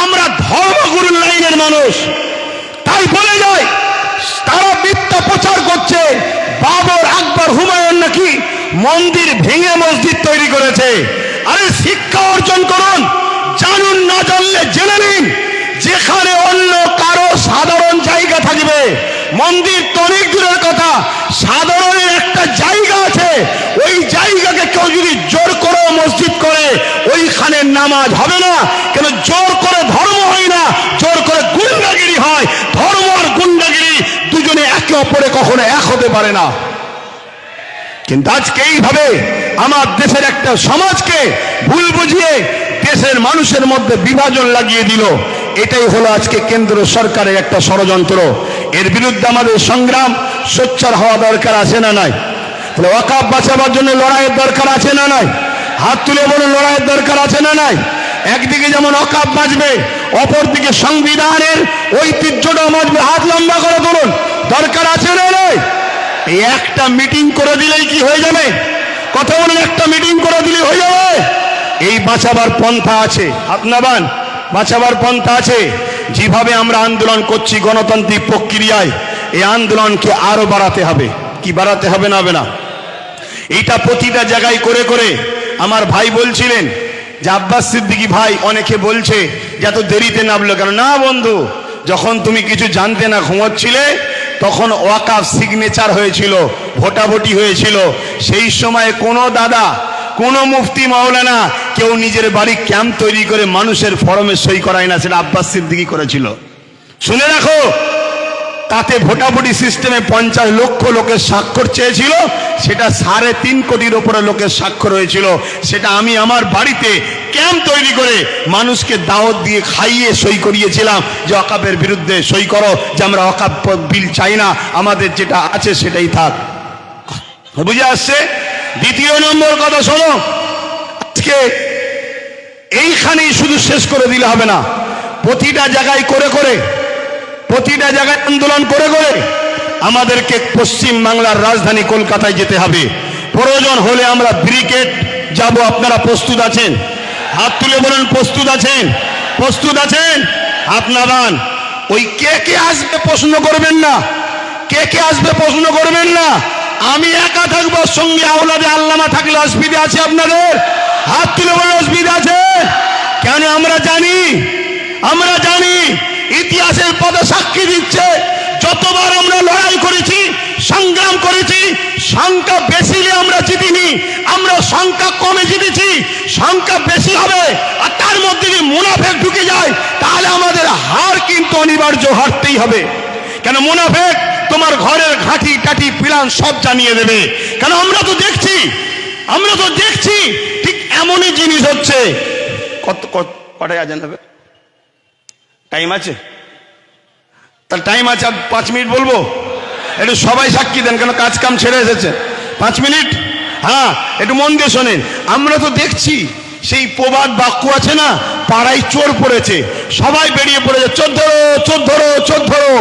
S1: আমরা ধর্মগুরুর লাইনের মানুষ, তাই বলে যায় তারা মিথ্যা প্রচার করছে। বাবর, আকবর, হুমায়ুন নাকি মন্দির ভেঙে মসজিদ তৈরি করেছে। আরে শিক্ষা অর্জন করুন, জানুন, না জানলে জেনে নিন। যেখানে অন্য কারো সাধারণ জায়গা থাকবে, মন্দির তো অনেক দূরের কথা, সাধারণের একটা জায়গা আছে, ওই জায়গাকে কেউ যদি জোর করে মসজিদ করে, ওইখানে নামাজ হবে না। কেন? জোর করে ধর্ম হয় না, জোর করে গুন্ডাগিরি হয়। ধর্ম আর গুন্ডাগিরি দুজনে একে অপরে কখনো এক হতে পারে না। কিন্তু আজকে এইভাবে আমার দেশের একটা সমাজকে ভুল বুঝিয়ে দেশের মানুষের মধ্যে বিভাজন লাগিয়ে দিল। এটাই হলো আজকে কেন্দ্র সরকারের একটা ষড়যন্ত্র। এর বিরুদ্ধে আমাদের সংগ্রাম সোচ্চার হওয়া দরকার আছে না নাই? তাহলে ওয়াকফ বাঁচাবার জন্য লড়াইয়ের দরকার আছে না নাই? হাত তুলে বলুন, লড়াইয়ের দরকার আছে না নাই? একদিকে যেমন ওয়াকফ বাঁচবে, অপরদিকে সংবিধানের ঐতিহ্যটা বাঁচবে। হাত লম্বা করে তুলুন, দরকার আছে না নাই? এই একটা মিটিং করে দিলেই কি হয়ে যাবে? কথা বলুন, একটা মিটিং করে দিলেই হয়ে যাবে? এই বাঁচাবার পন্থা আছে, আপনাবান বাঁচাবার পন্থা আছে। যেভাবে আমরা আন্দোলন করছি গণতান্ত্রিক প্রক্রিয়ায়, এই আন্দোলনকে আরো বাড়াতে হবে। কি বাড়াতে হবে? না হবে না? এইটা প্রতিটা জায়গায় করে করে আমার ভাই বলছিলেন যে আব্বাস সিদ্দিকী ভাই, অনেকে বলছে যে এত দেরিতে নামলো কেন? না বন্ধু, যখন তুমি কিছু জানতে না ঘুমোচ্ছিলে, তখন ওয়াকফ সিগনেচার হয়েছিল, ভোটাভুটি হয়েছিল। সেই সময় কোনো দাদা, কোনো মুফতি মাওলানা কেউ নিজের বাড়ি ক্যাম্প তৈরি করে মানুষের ফরমে সই করায় না, সেটা আব্বাস সিদ্দিকী করেছিল। শুনে রাখো, তাতে ভোটাভুটি সিস্টেমে 50 লক্ষ লোকের স্বাক্ষর চেয়েছিল, সেটা 3.5 কোটির উপরে লোকের স্বাক্ষর হয়েছিল। সেটা আমি আমার বাড়িতে ক্যাম্প তৈরি করে মানুষকে দাওয়াত দিয়ে খাইয়ে সই করিয়েছিলাম যে ওয়াকফের বিরুদ্ধে সই করো, যে আমরা ওয়াকফ বিল চাই না, আমাদের যেটা আছে সেটাই থাক। বুঝে আসছে? দ্বিতীয় নম্বর কথা শোনো, আজকে এইখানেই শুধু শেষ করে দিলে হবে না, প্রতিটা জায়গায় করে করে, প্রতিটা জায়গায় আন্দোলন করে করে আমাদেরকে পশ্চিম বাংলার রাজধানী কলকাতায় যেতে হবে। প্রয়োজন হলে আমরা ব্রিগেড যাব। আপনারা প্রস্তুত আছেন? হাত তুলে বলুন, প্রস্তুত আছেন? প্রস্তুত আছেন? আপনারান ওই কে কে আসবে প্রশ্ন করবেন না, কে কে আসবে প্রশ্ন করবেন না। আমি একা থাকবো, সঙ্গে আওলাদে আল্লামা থাকলে অসুবিধা আছে আপনাদের? হাত তুলে বলে অসুবিধা আছে? কেন? আমরা জানি ইতিহাসের পথে সাক্ষী দিচ্ছে, যতবার আমরা লড়াই করেছি, সংগ্রাম করেছি, সংখ্যা বেশি হলে আমরা জিতিনি, আমরা সংখ্যা কমে জিতেছি। সংখ্যা বেশি হবে আর তার মধ্যে যদি মুনাফেক ঢুকে যায় তাহলে আমাদের হার কিন্তু অনিবার্য, হারতেই হবে। কেন? মুনাফেক তোমার ঘরের ঘাঁটি টাটি প্ল্যান সব জানিয়ে দেবে। কেন? আমরা তো দেখছি ঠিক এমনই জিনিস হচ্ছে। কটায় আজান হবে? টাইম আছে? তার টাইম আছে, 5 মিনিট বলবো। একটু সবাই সাক্ষী দেন, কেন কাজ কাম ছেড়ে এসেছে। 5 মিনিট, হ্যাঁ, একটু মন দিয়ে শোনেন। আমরা তো দেখছি সেই প্রবাদ বাক্য আছে না, পাড়ায় চোর পড়েছে, সবাই বেরিয়ে পড়েছে, চোর ধরো, চোর ধরো, চোর ধরো।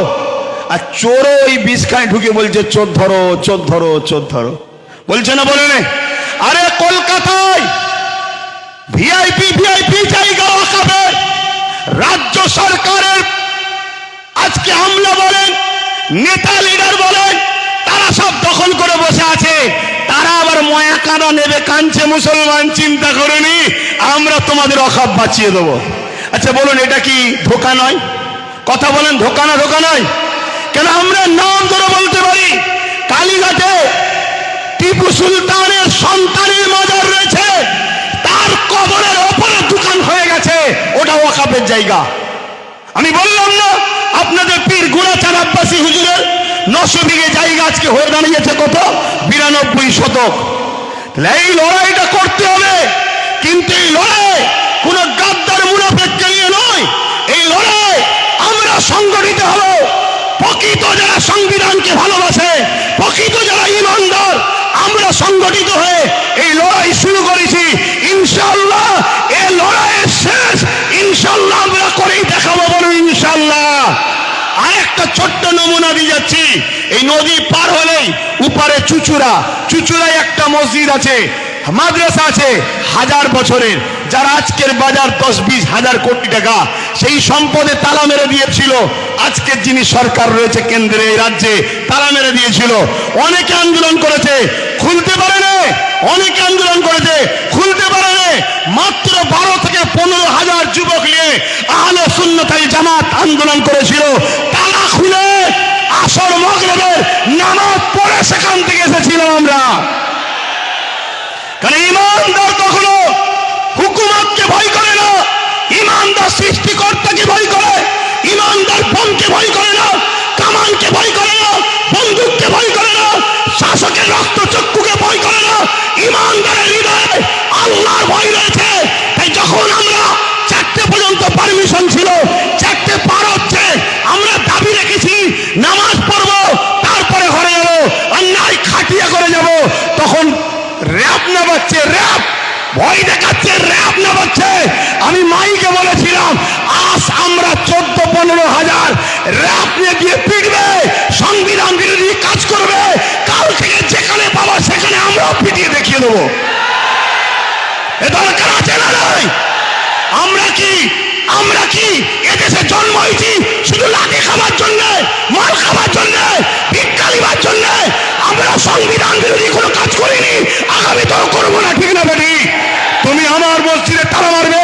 S1: আর চোরও ওই বিষখানে ঢুকে বলছে চোর ধরো, চোর ধরো, চোর ধরো। বলছে না? বলে নে। আরে কলকাতায় ভিআইপি জায়গা ওয়াকাফে রাজ্য সরকারের আজকে আমলা বলেন, নেতা লিডার বলেন, তারা সব দখল করে বসে আছে। তারা আবার ময়া কানা নেবে, কাঁদছে মুসলমান, চিন্তা করেনি আমরা তোমাদের ওয়াকাফ বাঁচিয়ে দেবো। আচ্ছা বলুন, এটা কি ধোঁকা নয়? কথা বলেন, ধোঁকা না? ধোঁকা নয়। কেন? আমরা নাম ধরে বলতে পারি, কালীঘাটে টিপু সুলতানের সন্তানের মাজার রয়েছে, তার কবরের ওপরে দোকান হয়ে গেছে, ওটা ওয়াকাফের জায়গা। আমি বললাম না আপনাদের পীর গুণাচাঁদ আব্বাসী হুজুরের 900 বিঘে জায়গা আজকে হয়ে দাঁড়িয়েছে কত? 92 শতক। এই লড়াইটা করতে হবে, কিন্তু এই লড়াই কোন গাদ্দার মুনাফিককে নিয়ে নয়। এই লড়াই আমরা সংগঠিত হব। প্রকৃত যারা সংবিধানকে ভালোবাসে, প্রকৃত যারা ইমানদার, আমরা সংগঠিত হয়ে এই লড়াই শুরু করেছি। ইনশাআল্লাহ এই লড়াইয়ের শেষ ইনশাআল্লাহ আমরা করেই দেখাবো। বলুন ইনশাআল্লাহ। আরেকটা ছোট্ট নমুনা দিয়ে যাচ্ছি। এই নদী পার হলেই উপারে চুচুড়ায় একটা মসজিদ আছে, মাদ্রাসা আছে 1000 বছরের, যার আজকের বাজার 10-20 হাজার কোটি টাকা। সেই সম্পদে তালা মেরে দিয়েছিল আজকের যিনি সরকার রয়েছে কেন্দ্রে, এই রাজ্যে তালা মেরে দিয়েছিল। অনেকে আন্দোলন করেছে, খুলতে পারে না। অনেকে আন্দোলন করেছে, খুলতে পারে না। মাত্র 12 থেকে 15 হাজার যুবক নিয়ে আহলে সুন্নাত ওয়াল জামাত আন্দোলন করেছিল। তালা খুলে আসর মাগরিবের নামাজ পড়ে সেখান থেকে এসেছিলাম আমরা। কারণ ইমানদার কখনো হুকুমতকে ভয় করে না, ইমানদার সৃষ্টিকর্তাকে ভয় করে। ইমানদার বোমকে ভয় করে না, কামানকে ভয় করে না, বন্দুককে ভয় করে না, শাসকের রক্তচক্ষুকে ভয় করে না। ইমানদারের হৃদয়ে আল্লাহর ভয় রয়েছে। তাই যখন আমরা 4টে পর্যন্ত পারমিশন ছিল, 4টে পার হচ্ছে, আমরা দাবি রেখেছি নামাজ পড়বো, তারপরে ঘরে যাবো, অন্যায় খাটিয়া করে যাব। তখন র‍্যাব না বাচ্চে, র‍্যাব ভয় দেখাচ্ছে, র‍্যাব না বাচ্চে। আমি মাইকে বলেছিলাম আজ আমরা 14-15 হাজার র‍্যাব নিয়ে গিয়ে পিটবে, সংবিধান বিরোধী কাজ করবে। কাল থেকে যেখানে পাবো সেখানে আমরাও পিটিয়ে দেখিয়ে দেবো। এ দরকার আছে না নাই? আমরা কি এদেশে জন্ম হয়েছি শুধু লাঠি খাবার জন্য, মাল খাবার জন্য, ভিক্ষা দিবার জন্য? আমরা সংবিধান বিরোধী কোনো কাজ করিনি, আগামী তো করবো না। ঠিক না বেটি? তুমি আমার মসজিদে তালা মারবে,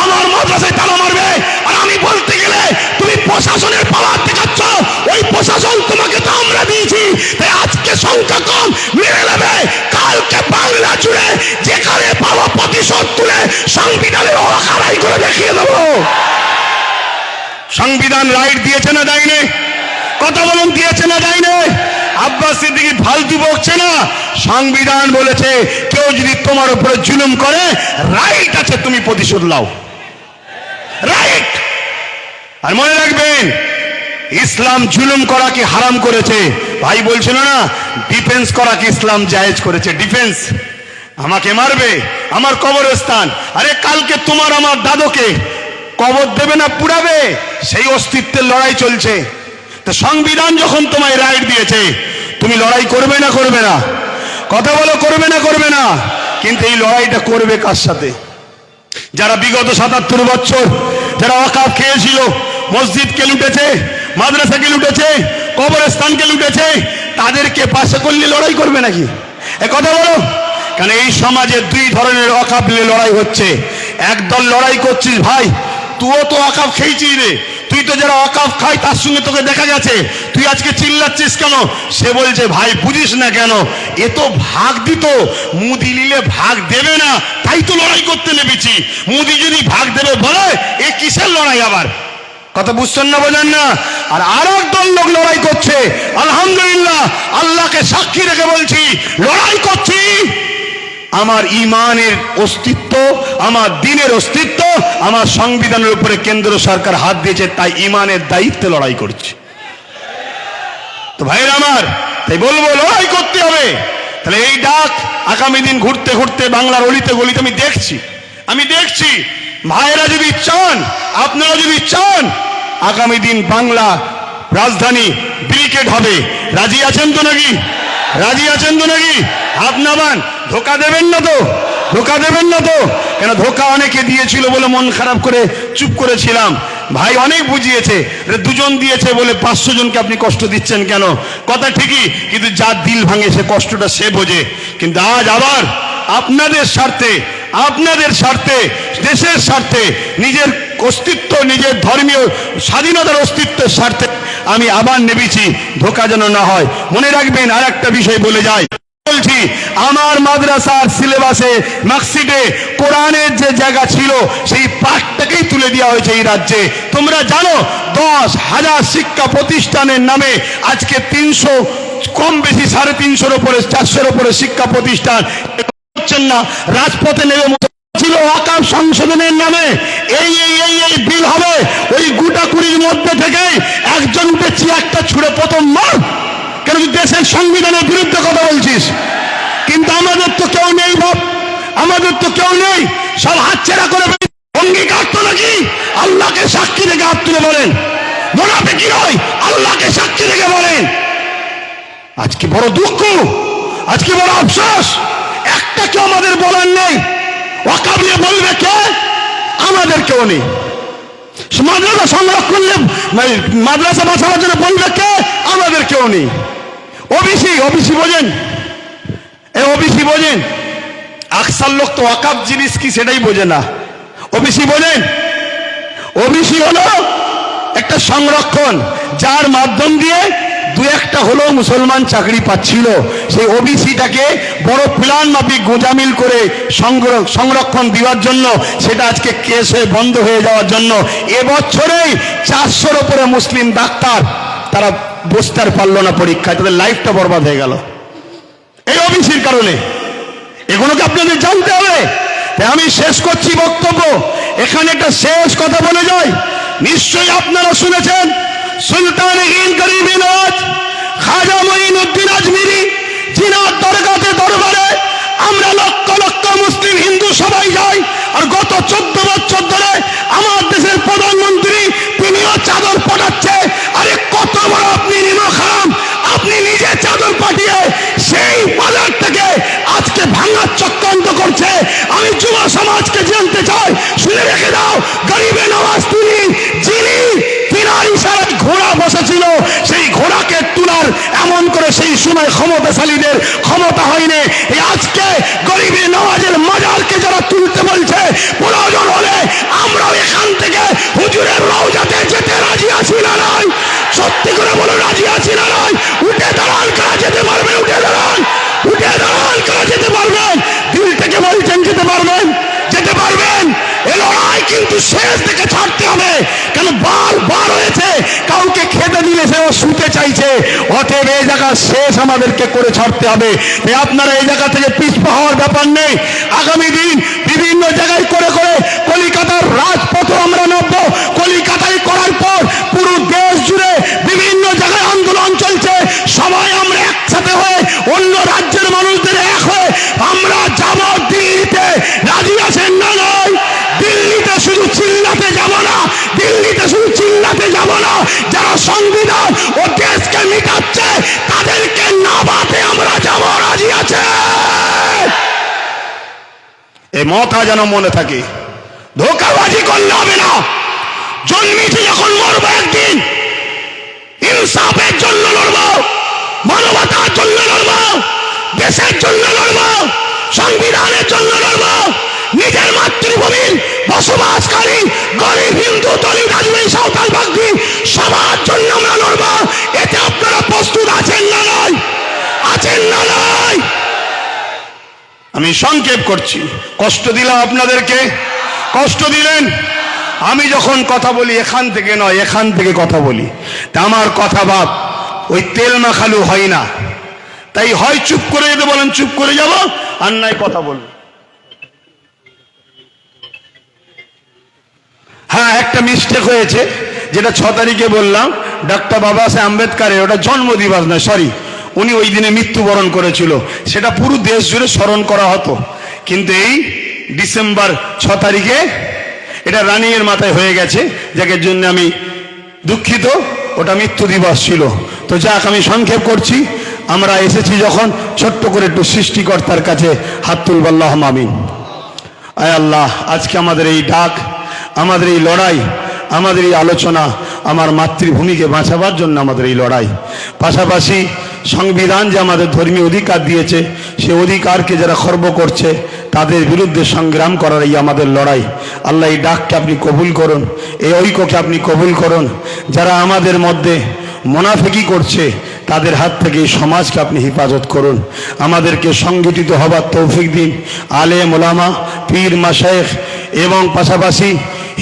S1: আমার মাদ্রাসায় তালা মারবে, আর আমি বলতে গেলে তুমি প্রশাসনের পাওয়ার দেখাচ্ছ। ওই প্রশাসন তোমাকে তো আমরা দিয়েছি। তাই আজকে সংখ্যা কম মেরে নেবে, কালকে বাংলা জুড়ে যেখানে পাবো প্রতিশোধ তুলে সংবিধানের অখারাই করে দেখিয়ে দেবো। সংবিধান রাইট দিয়েছে না দেয়নি? কথা বলুন, দিয়েছে না দেয়নি? আব্বাস সিদ্দিকী ফালতু বকছে না। সংবিধান বলেছে কেউ যদি তোমার উপরে জুলুম করে, রাইট আছে তুমি প্রতিশোধ নাও, রাইট। আর মনে রাখবেন, ইসলাম জুলুম করাকে হারাম করেছে। ভাই বলছিল না ডিফেন্স করাকে ইসলাম জায়েজ করেছে। ডিফেন্স, আমাকে মারবে, আমার কবরস্থান, আরে কালকে তোমার আমার দাদুকে কবর দেবে না পুড়াবে, সেই অস্তিত্বের লড়াই চলছে। তো সংবিধান যখন তোমায় রাইট দিয়েছে, তুমি লড়াই করবে না? করবে না? কথা বলো, করবে না? করবে না? কিন্তু এই লড়াইটা করবে কার সাথে? যারা বিগত 77 বছর যারা ওয়াকাফ খেয়েছিল, মসজিদকে লুটেছে, মাদ্রাসাকে লুটেছে, কবরস্থানকে লুটেছে, তাদেরকে পাশে করলে লড়াই করবে নাকি? এ কথা বলো। কারণ এই সমাজে 2 ধরনের ওয়াকাফ নিয়ে লড়াই হচ্ছে। একদল লড়াই করছিস, ভাই তুইও তো ওয়াকাফ খেয়েছিস রে, তুই তো যারা ওয়াকাফ খায় তার সঙ্গে তোকে দেখা গেছে, তুই আজকে চিল্লাচ্ছিস কেন? সে বলছে ভাই বুঝিস না কেন, এ তো ভাগ দিত, মুদি নিলে ভাগ দেবে না, তাই তো লড়াই করতে নেমেছি। মুদি যদি ভাগ দেবে বলে, এ কিসের লড়াই আবার? কথা বুঝছেন না, বোঝেন না? আর আরেক দল লোক লড়াই করছে। আলহামদুলিল্লাহ, আল্লাহকে সাক্ষী রেখে বলছি, লড়াই করছি আমার ইমানের অস্তিত্ব, আমার দ্বীনের অস্তিত্ব, আমার সংবিধানের উপরে কেন্দ্র সরকার হাত দিয়েছে, তাই ইমানের দায়িত্বে লড়াই করছে। তো ভাইরা আমার, তাই বলবো লড়াই করতে হবে। তাহলে এই ডাক আগামী দিন ঘুরতে ঘুরতে বাংলার অলিতে গলিতে আমি দেখছি ভাইরা যদি চান, আপনারা যদি চান, আগামী দিন বাংলা রাজধানী ব্রিগেড হবে। রাজি আছেন তো নাকি? রাজি আছেন তো নাকি? হাত নামান। ধোকা দেবেন না তো? ধোকা দেবেন না তো? কেন ধোকা অনেকে দিয়েছিল বলে মন খারাপ করে চুপ করেছিলাম। ভাই অনেক বুঝিয়েছে, দুজন দিয়েছে বলে 500 জনকে আপনি কষ্ট দিচ্ছেন কেন? কথা ঠিকই, কিন্তু যার দিল ভাঙে সে কষ্টটা সে বোঝে। কিন্তু আজ আবার আপনাদের স্বার্থে, আপনাদের স্বার্থে, দেশের স্বার্থে, নিজের অস্তিত্ব, নিজের ধর্মীয় স্বাধীনতার অস্তিত্বের স্বার্থে আমি আবার নেমেছি, ধোকা যেন না হয়। মনে রাখবেন, আর একটা বিষয় বলে যায়, বলছি আমার মাদ্রাসার সিলেবাসে মার্কশিটে কোরআনের যে জায়গা ছিল সেই পাঠটাকেই তুলে দেওয়া হয়েছে এই রাজ্যে। তোমরা জানো 10,000 শিক্ষা প্রতিষ্ঠানের নামে আজকে 300 কম বেশি 350-এর উপরে 400-এর উপরে শিক্ষা প্রতিষ্ঠান হচ্ছেন না, রাজপথে নেমে ছিল ওয়াকফ সংশোধনের নামে এই বিল হবে। ওই গোটা 20-র মধ্যে থেকে একজন উঠে চেয়ারটা ছুড়ে প্রথম মার। কেন তুই দেশের সংবিধানের বিরুদ্ধে কথা বলছিস? কিন্তু আমাদের তো কেউ নেই বাপ, আমাদের তো কেউ নেই, সব হাতছাড়া করে অঙ্গীকার তো নাকি আল্লাহকে সাক্ষী রেখে হাত তুলে বলেন, মুনাফিকি নয়, আল্লাহকে সাক্ষী রেখে বলেন। আজকে বড় দুঃখ, আজকে বড় আফসোস, একটা কেউ আমাদের বলার নেই। ওয়াকফ নিয়ে বলবে কে? আমাদের কেউ নেই। মাদ্রাসা সংরক্ষণ, মাদ্রাসা বাঁচানোর জন্য বলবে কে? আমাদের কেউ নেই। ওবিসি বোঝেন? এই ওবিসি বোঝেন? আকসার লোক তো ওয়াকফ জিনিস কি সেটাই বোঝে না। ওবিসি বোঝেন? ওবিসি হলো একটা সংরক্ষণ, যার মাধ্যম দিয়ে দু একটা হলেও মুসলমান চাকরি পাচ্ছিল। সেই ওবিসিটাকে বড় প্ল্যান মাফিক গোজামিল করে সংরক্ষণ দেওয়ার জন্য সেটা আজকে কেস হয়ে বন্ধ হয়ে যাওয়ার জন্য এবছরেই 400-র উপরে মুসলিম ডাক্তার তারা বসতে পারলো না পরীক্ষায়, তাদের লাইফটা বরবাদ হয়ে গেল এই ওবিসির কারণে। এগুলোকে আপনাদের জানতে হবে। তাই আমি শেষ করছি বক্তব্য, এখানে একটা শেষ কথা বলে যাই। নিশ্চয়ই আপনারা শুনেছেন সুলতান গরিব নওয়াজ খাজা মঈনুদ্দিন আজমিরি, জিনার দরবারে আমরা লক্ষ লক্ষ মুসলিম হিন্দু সবাই যাই। আর গত 14 বছর ধরে আমার দেশের প্রধানমন্ত্রী তিনিও চাদর পাঠাচ্ছে। আরে কত বড় আপনি নিমখারাম, আপনি নিজে চাদর পাঠিয়ে সেই বাজার থেকে আজকে ভাঙার চক্রান্ত করছে। আমি যুব সমাজকে জানতে চাই, শুনে রেখে দাও, গরিবে নওয়াজ যিনি তিনার ইশারায় ঘোড়া বসেছিল, সেই ঘোড়াকে তুলার এমন করে সেই সময় ক্ষমতাশালীদের ক্ষমতা হয়নি। এই আজকে গরিবে নওয়াজের মাজারকে যারা তুলতে বলছে, প্রয়োজন হলে আমরাও এখান থেকে হুজুরের রওজাতে যেতে রাজি আছি না নাই? সত্যি করে বলো, রাজি আছি না নাই? উঠে দাঁড়ান, কারা যেতে পারবেন? উঠে দাঁড়ান, উঠে দাঁড়ান, কারা যেতে পারবেন? দিল থেকে বলছেন যেতে পারবেন, যেতে পারবেন। এ লড়াই কিন্তু শেষ থেকে ছাড়তে হবে। কেন বারবার হয়েছে, কাউকে খেতে দিলে সে ও শুতে চাইছে। অতএব এই জায়গা শেষ আমাদেরকে করে ছাড়তে হবে। তাই আপনারা এই জায়গা থেকে পিছপা হওয়ার ব্যাপার নেই। আগামী দিন বিভিন্ন জায়গায় করে করে কলিকাতার রাজপথে আমরা নামবো। কলিকাতায় করার পর পুরো দেশ জুড়ে বিভিন্ন জায়গায় আন্দোলন চলছে। সবাই আমরা একসাথে হয়ে অন্য রাজ্যের মানুষদের এক হয়ে আমরা যাব দিল্লিতে। রাজি আছেন না নয়? দিল্লিতে শুধু চিল্লাতে যাব না, দিল্লিতে শুধু চিল্লাতে যাব না, যারা সংবিধান ও দেশকে মিটাচ্ছে তাদেরকে নামাতে আমরা যাব। রাজি আছে? এই মাথা যেন মনে থাকে, ধোঁকাবাজি করলে হবে না। জন্মেছি যখন মরবো একদিন, ইনসাফের জন্য লড়বো, মানবতার জন্য লড়বো, দেশের জন্য লড়বো, সংবিধানের জন্য লড়বো। নিজের মাতৃভূমির বসবাসকারী গরিব হিন্দু দলিত আদিবাসী সাঁওতাল বাগদি সবার জন্য আমরা লড়বো। এতে সংক্ষেপ করছি। কষ্ট দিলাম আপনাদেরকে, কষ্ট দিলেন। আমি যখন কথা বলি এখান থেকে নয়, এখান থেকে কথা বলি, তা আমার কথা বাপ ওই তেল মাখালু হয় না। তাই হয় চুপ করে যেতে বলেন, চুপ করে যাব, আর নাই কথা বলবো। হ্যাঁ, একটা মিস্টেক হয়েছে, যেটা 6 তারিখে বললাম, ডক্টর বাবা সাহেব আম্বেদকরের ওটা জন্মদিবস নয়, সরি, উনি ওই দিনে মৃত্যুবরণ করেছিল, সেটা পুরো দেশ জুড়ে স্মরণ করা হতো। কিন্তু এই ডিসেম্বর 6 তারিখে এটা রানিংয়ের মাথায় হয়ে গেছে, যাকে জন্য আমি দুঃখিত, ওটা মৃত্যু দিবস ছিল। তো যাক, আমি সংক্ষেপ করছি। আমরা এসেছি যখন, ছোট্ট করে একটু সৃষ্টিকর্তার কাছে হাত তুলব, আল্লাহুম্মা আমিন। আয় আল্লাহ, আজকে আমাদের এই ডাক, আমাদের এই লড়াই, আমাদের এই আলোচনা, আমার মাতৃভূমিকে বাঁচাবার জন্য আমাদের এই লড়াই, পাশাপাশি সংবিধান যে আমাদের ধর্মীয় অধিকার দিয়েছে, সে অধিকারকে যারা খর্ব করছে তাদের বিরুদ্ধে সংগ্রাম করার এই আমাদের লড়াই। আল্লাহ, এই ডাককে আপনি কবুল করুন, এই ঐক্যকে আপনি কবুল করুন। যারা আমাদের মধ্যে মুনাফিকি করছে তাদের হাত থেকে এই সমাজকে আপনি হেফাজত করুন। আমাদেরকে সংগঠিত হবার তৌফিক দিন। আলেম ওলামা, পীর মাশায়েখ এবং পাশাপাশি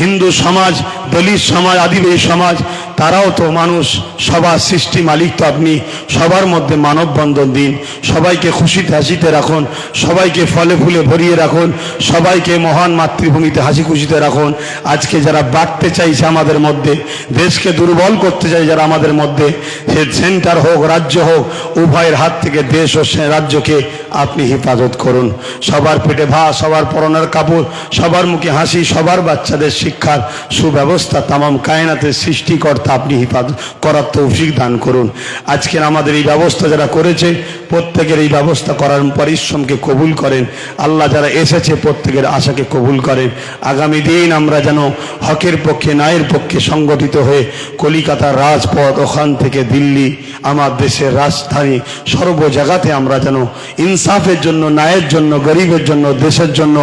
S1: হিন্দু সমাজ, দলিত সমাজ, আদিবাসী সমাজ, তারাও তো মানুষ, সবার সৃষ্টি মালিক তো আপনি। সবার মধ্যে মানববন্ধন দিন, সবাইকে খুশিতে হাসিতে রাখুন, সবাইকে ফলে ফুলে ভরিয়ে রাখুন, সবাইকে মহান মাতৃভূমিতে হাসি খুশিতে রাখুন। আজকে যারা বাড়তে চাইছে আমাদের মধ্যে, দেশকে দুর্বল করতে চাই যারা আমাদের মধ্যে, সে সেন্টার হোক রাজ্য হোক, উভয়ের হাত থেকে দেশ ও রাজ্যকে আপনি হেফাজত করুন। সবার পেটে ভাত, সবার পরনের কাপড়, সবার মুখে হাসি, সবার বাচ্চাদের শিক্ষার সুব্যবস্থা তামাম কায়নাতের সৃষ্টিকর্তা আপনি হেফাজত করার তৌফিক দান করুন। আজকের আমাদের এই ব্যবস্থা যারা করেছে, প্রত্যেকের এই ব্যবস্থা করার পরিশ্রমকে কবুল করেন। আল্লাহ, যারা এসেছে প্রত্যেকের আশাকে কবুল করেন। আগামী দিন আমরা যেন হকের পক্ষে, ন্যায়ের পক্ষে সংগঠিত হয়ে কলিকাতার রাজপথ, ওখান থেকে দিল্লি, আমার দেশের রাজধানী, সর্ব জায়গাতে আমরা যেন ইনসাফের জন্য, ন্যায়ের জন্য, গরিবের জন্য, দেশের জন্য,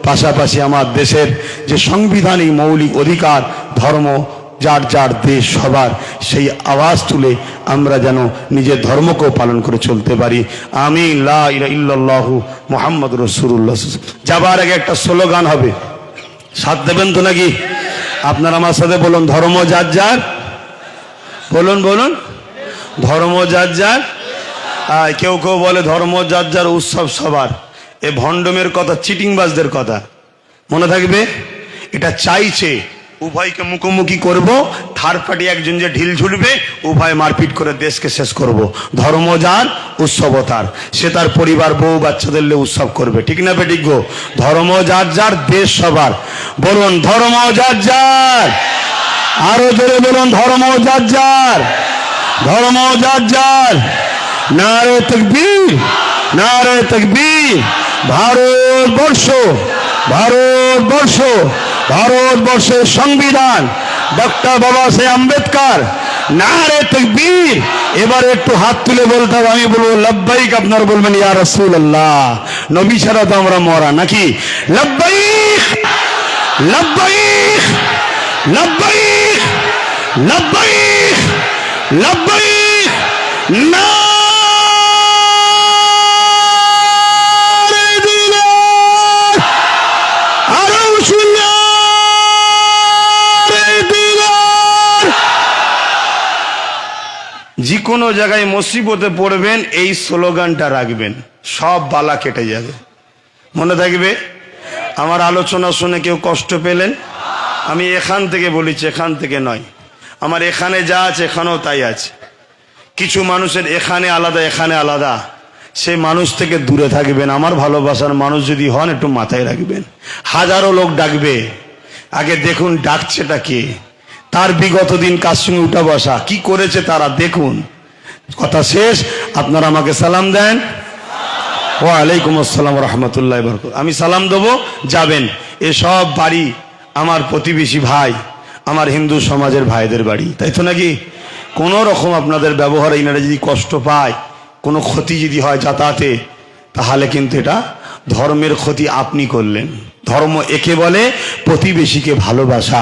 S1: পাশাপাশি আমার দেশের যে সাংবিধানিক মৌলিক অধিকার, ধর্ম যার যার দেশ সবার, সেই আওয়াজ তুলে আমরা যেন নিজের ধর্মকেও পালন করে চলতে পারি। আমিন। লা ইলাহা ইল্লাল্লাহু মুহাম্মাদুর রাসূলুল্লাহ। যাবার আগে একটা স্লোগান হবে, সাথ দেবেন তো নাকি? আপনারা আমার সাথে বলুন, ধর্ম যার যার। বলুন বলুন, ধর্ম যার যার। কেউ কেউ বলে ধর্ম যার যার, উৎসব সবার। এ ভণ্ডমের কথা, চিটিংবাজদের কথা, মনে থাকবে। এটা চাইছে উভয়কে মুখোমুখি করব, থার্ড পার্টি একজন যে ঢিল ছুটবে, উভয় মারপিট করে দেশকে শেষ করব। ধর্ম যার, উৎসব তার, সে তার পরিবার, বউ বাচ্চাদের নিয়ে উৎসব করবে, ঠিক না বেঠিক গো? ধর্ম যার যার, দেশ সবার। বলুন ধর্ম যার যার। আরো জোরে বলুন, ধর্ম যার যার, ধর্ম যার যার। নারে তাকবীর, নারে তাকবীর। ভারতবর্ষ, ভারতবর্ষ, ভারতবর্ষের সংবিধান, ডক্টর বাবা সাহেব আম্বেদকর, নারে তাকবীর। এবারে একটু হাত তুলে বলতে হবে, আমি বলবো লব্বাইক, আপনারা বলবেন ইয়া রাসূলুল্লাহ। নবী ছাড়া তো আমরা মরা নাকি? লব্বাইক, লব্বাইক, লব্বাইক, লব্বাইক, লব্বাইক। না যে কোনো জায়গায় মুসিবতে পড়বেন, এই স্লোগানটা রাখবেন, সব বালা কেটে যাবে। মনে থাকবে। আমার আলোচনা শুনে কেউ কষ্ট পেলেন? আমি এখান থেকে বলেছি, এখান থেকে নয়। আমার এখানে যা আছে এখানেও তাই আছে। কিছু মানুষের এখানে আলাদা, এখানে আলাদা, সে মানুষ থেকে দূরে থাকবেন। আমার ভালোবাসার মানুষ যদি হন, একটু মাথায় রাখবেন। হাজারো লোক ডাকবে, আগে দেখুন ডাকছেটা কে, তার বিগত দিন কার সঙ্গে উঠা বসা, কি করেছে তারা দেখুন। কথা শেষ। আপনারা আমাকে সালাম দেন। ওয়ালাইকুম আসসালাম রহমতুল্লাহ বরকত। আমি সালাম দেবো, যাবেন। এসব বাড়ি আমার প্রতিবেশী ভাই, আমার হিন্দু সমাজের ভাইদের বাড়ি, তাই তো নাকি? কোনো রকম আপনাদের ব্যবহারে ইনারা যদি কষ্ট পায়, কোনো ক্ষতি যদি হয় যাতায়াতে, তাহলে কিন্তু এটা
S2: ধর্মের ক্ষতি আপনি করলেন। ধর্ম একে বলে প্রতিবেশীকে ভালোবাসা।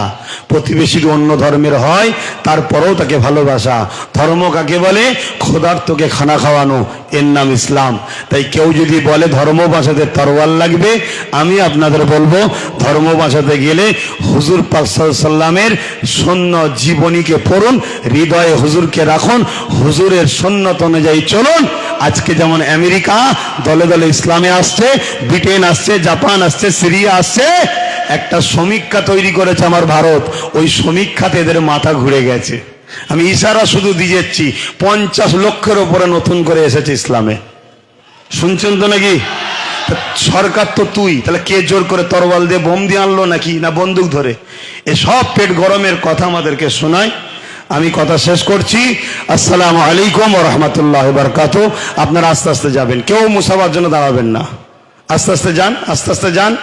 S2: প্রতিবেশীর অন্য ধর্মের হয় তারপরেও তাকে ভালোবাসা। ধর্ম কাকে বলে? ক্ষুধার্তকে খানা খাওয়ানো, এর নাম ইসলাম। তাই কেউ যদি বলে ধর্ম বাঁচাতে তরোয়াল লাগবে, আমি আপনাদের বলবো ধর্ম বাঁচাতে গেলে হুজুর পাক সাল্লাল্লাহু আলাইহি সাল্লামের সুন্নাহ জীবনীকে পড়ুন, হৃদয়ে হুজুরকে রাখুন, হুজুরের সুন্নাত অনুযায়ী চলুন। আজকে যেমন আমেরিকা দলে দলে ইসলামে আসছে, ব্রিটেন আসছে, জাপান আসছে, সিরিয়া আসছে, একটা সমীক্ষা তৈরি করেছে আমার ভারত, ওই সমীক্ষাতে এদের মাথা ঘুরে গেছে। আমি ইশারা শুধু দিয়ে যাচ্ছি, 50 লক্ষের উপরে নতুন করে এসেছে ইসলামে। শুনছেন তো নাকি? সরকার তো তুই, তাহলে কে জোর করে তরোয়াল দিয়ে বোম দিয়ে আনলো নাকি, না বন্দুক ধরে? এসব পেট গরমের কথা আমাদেরকে শোনায়। আমি কথা শেষ করছি। আসসালামু আলাইকুম ওয়া রাহমাতুল্লাহি ওয়া বারাকাতুহু। আপনারা আস্তে আস্তে যাবেন, কেউ মুসাফার জন্য দাঁড়াবেন না, আস্তে আস্তে যান, আস্তে আস্তে যান।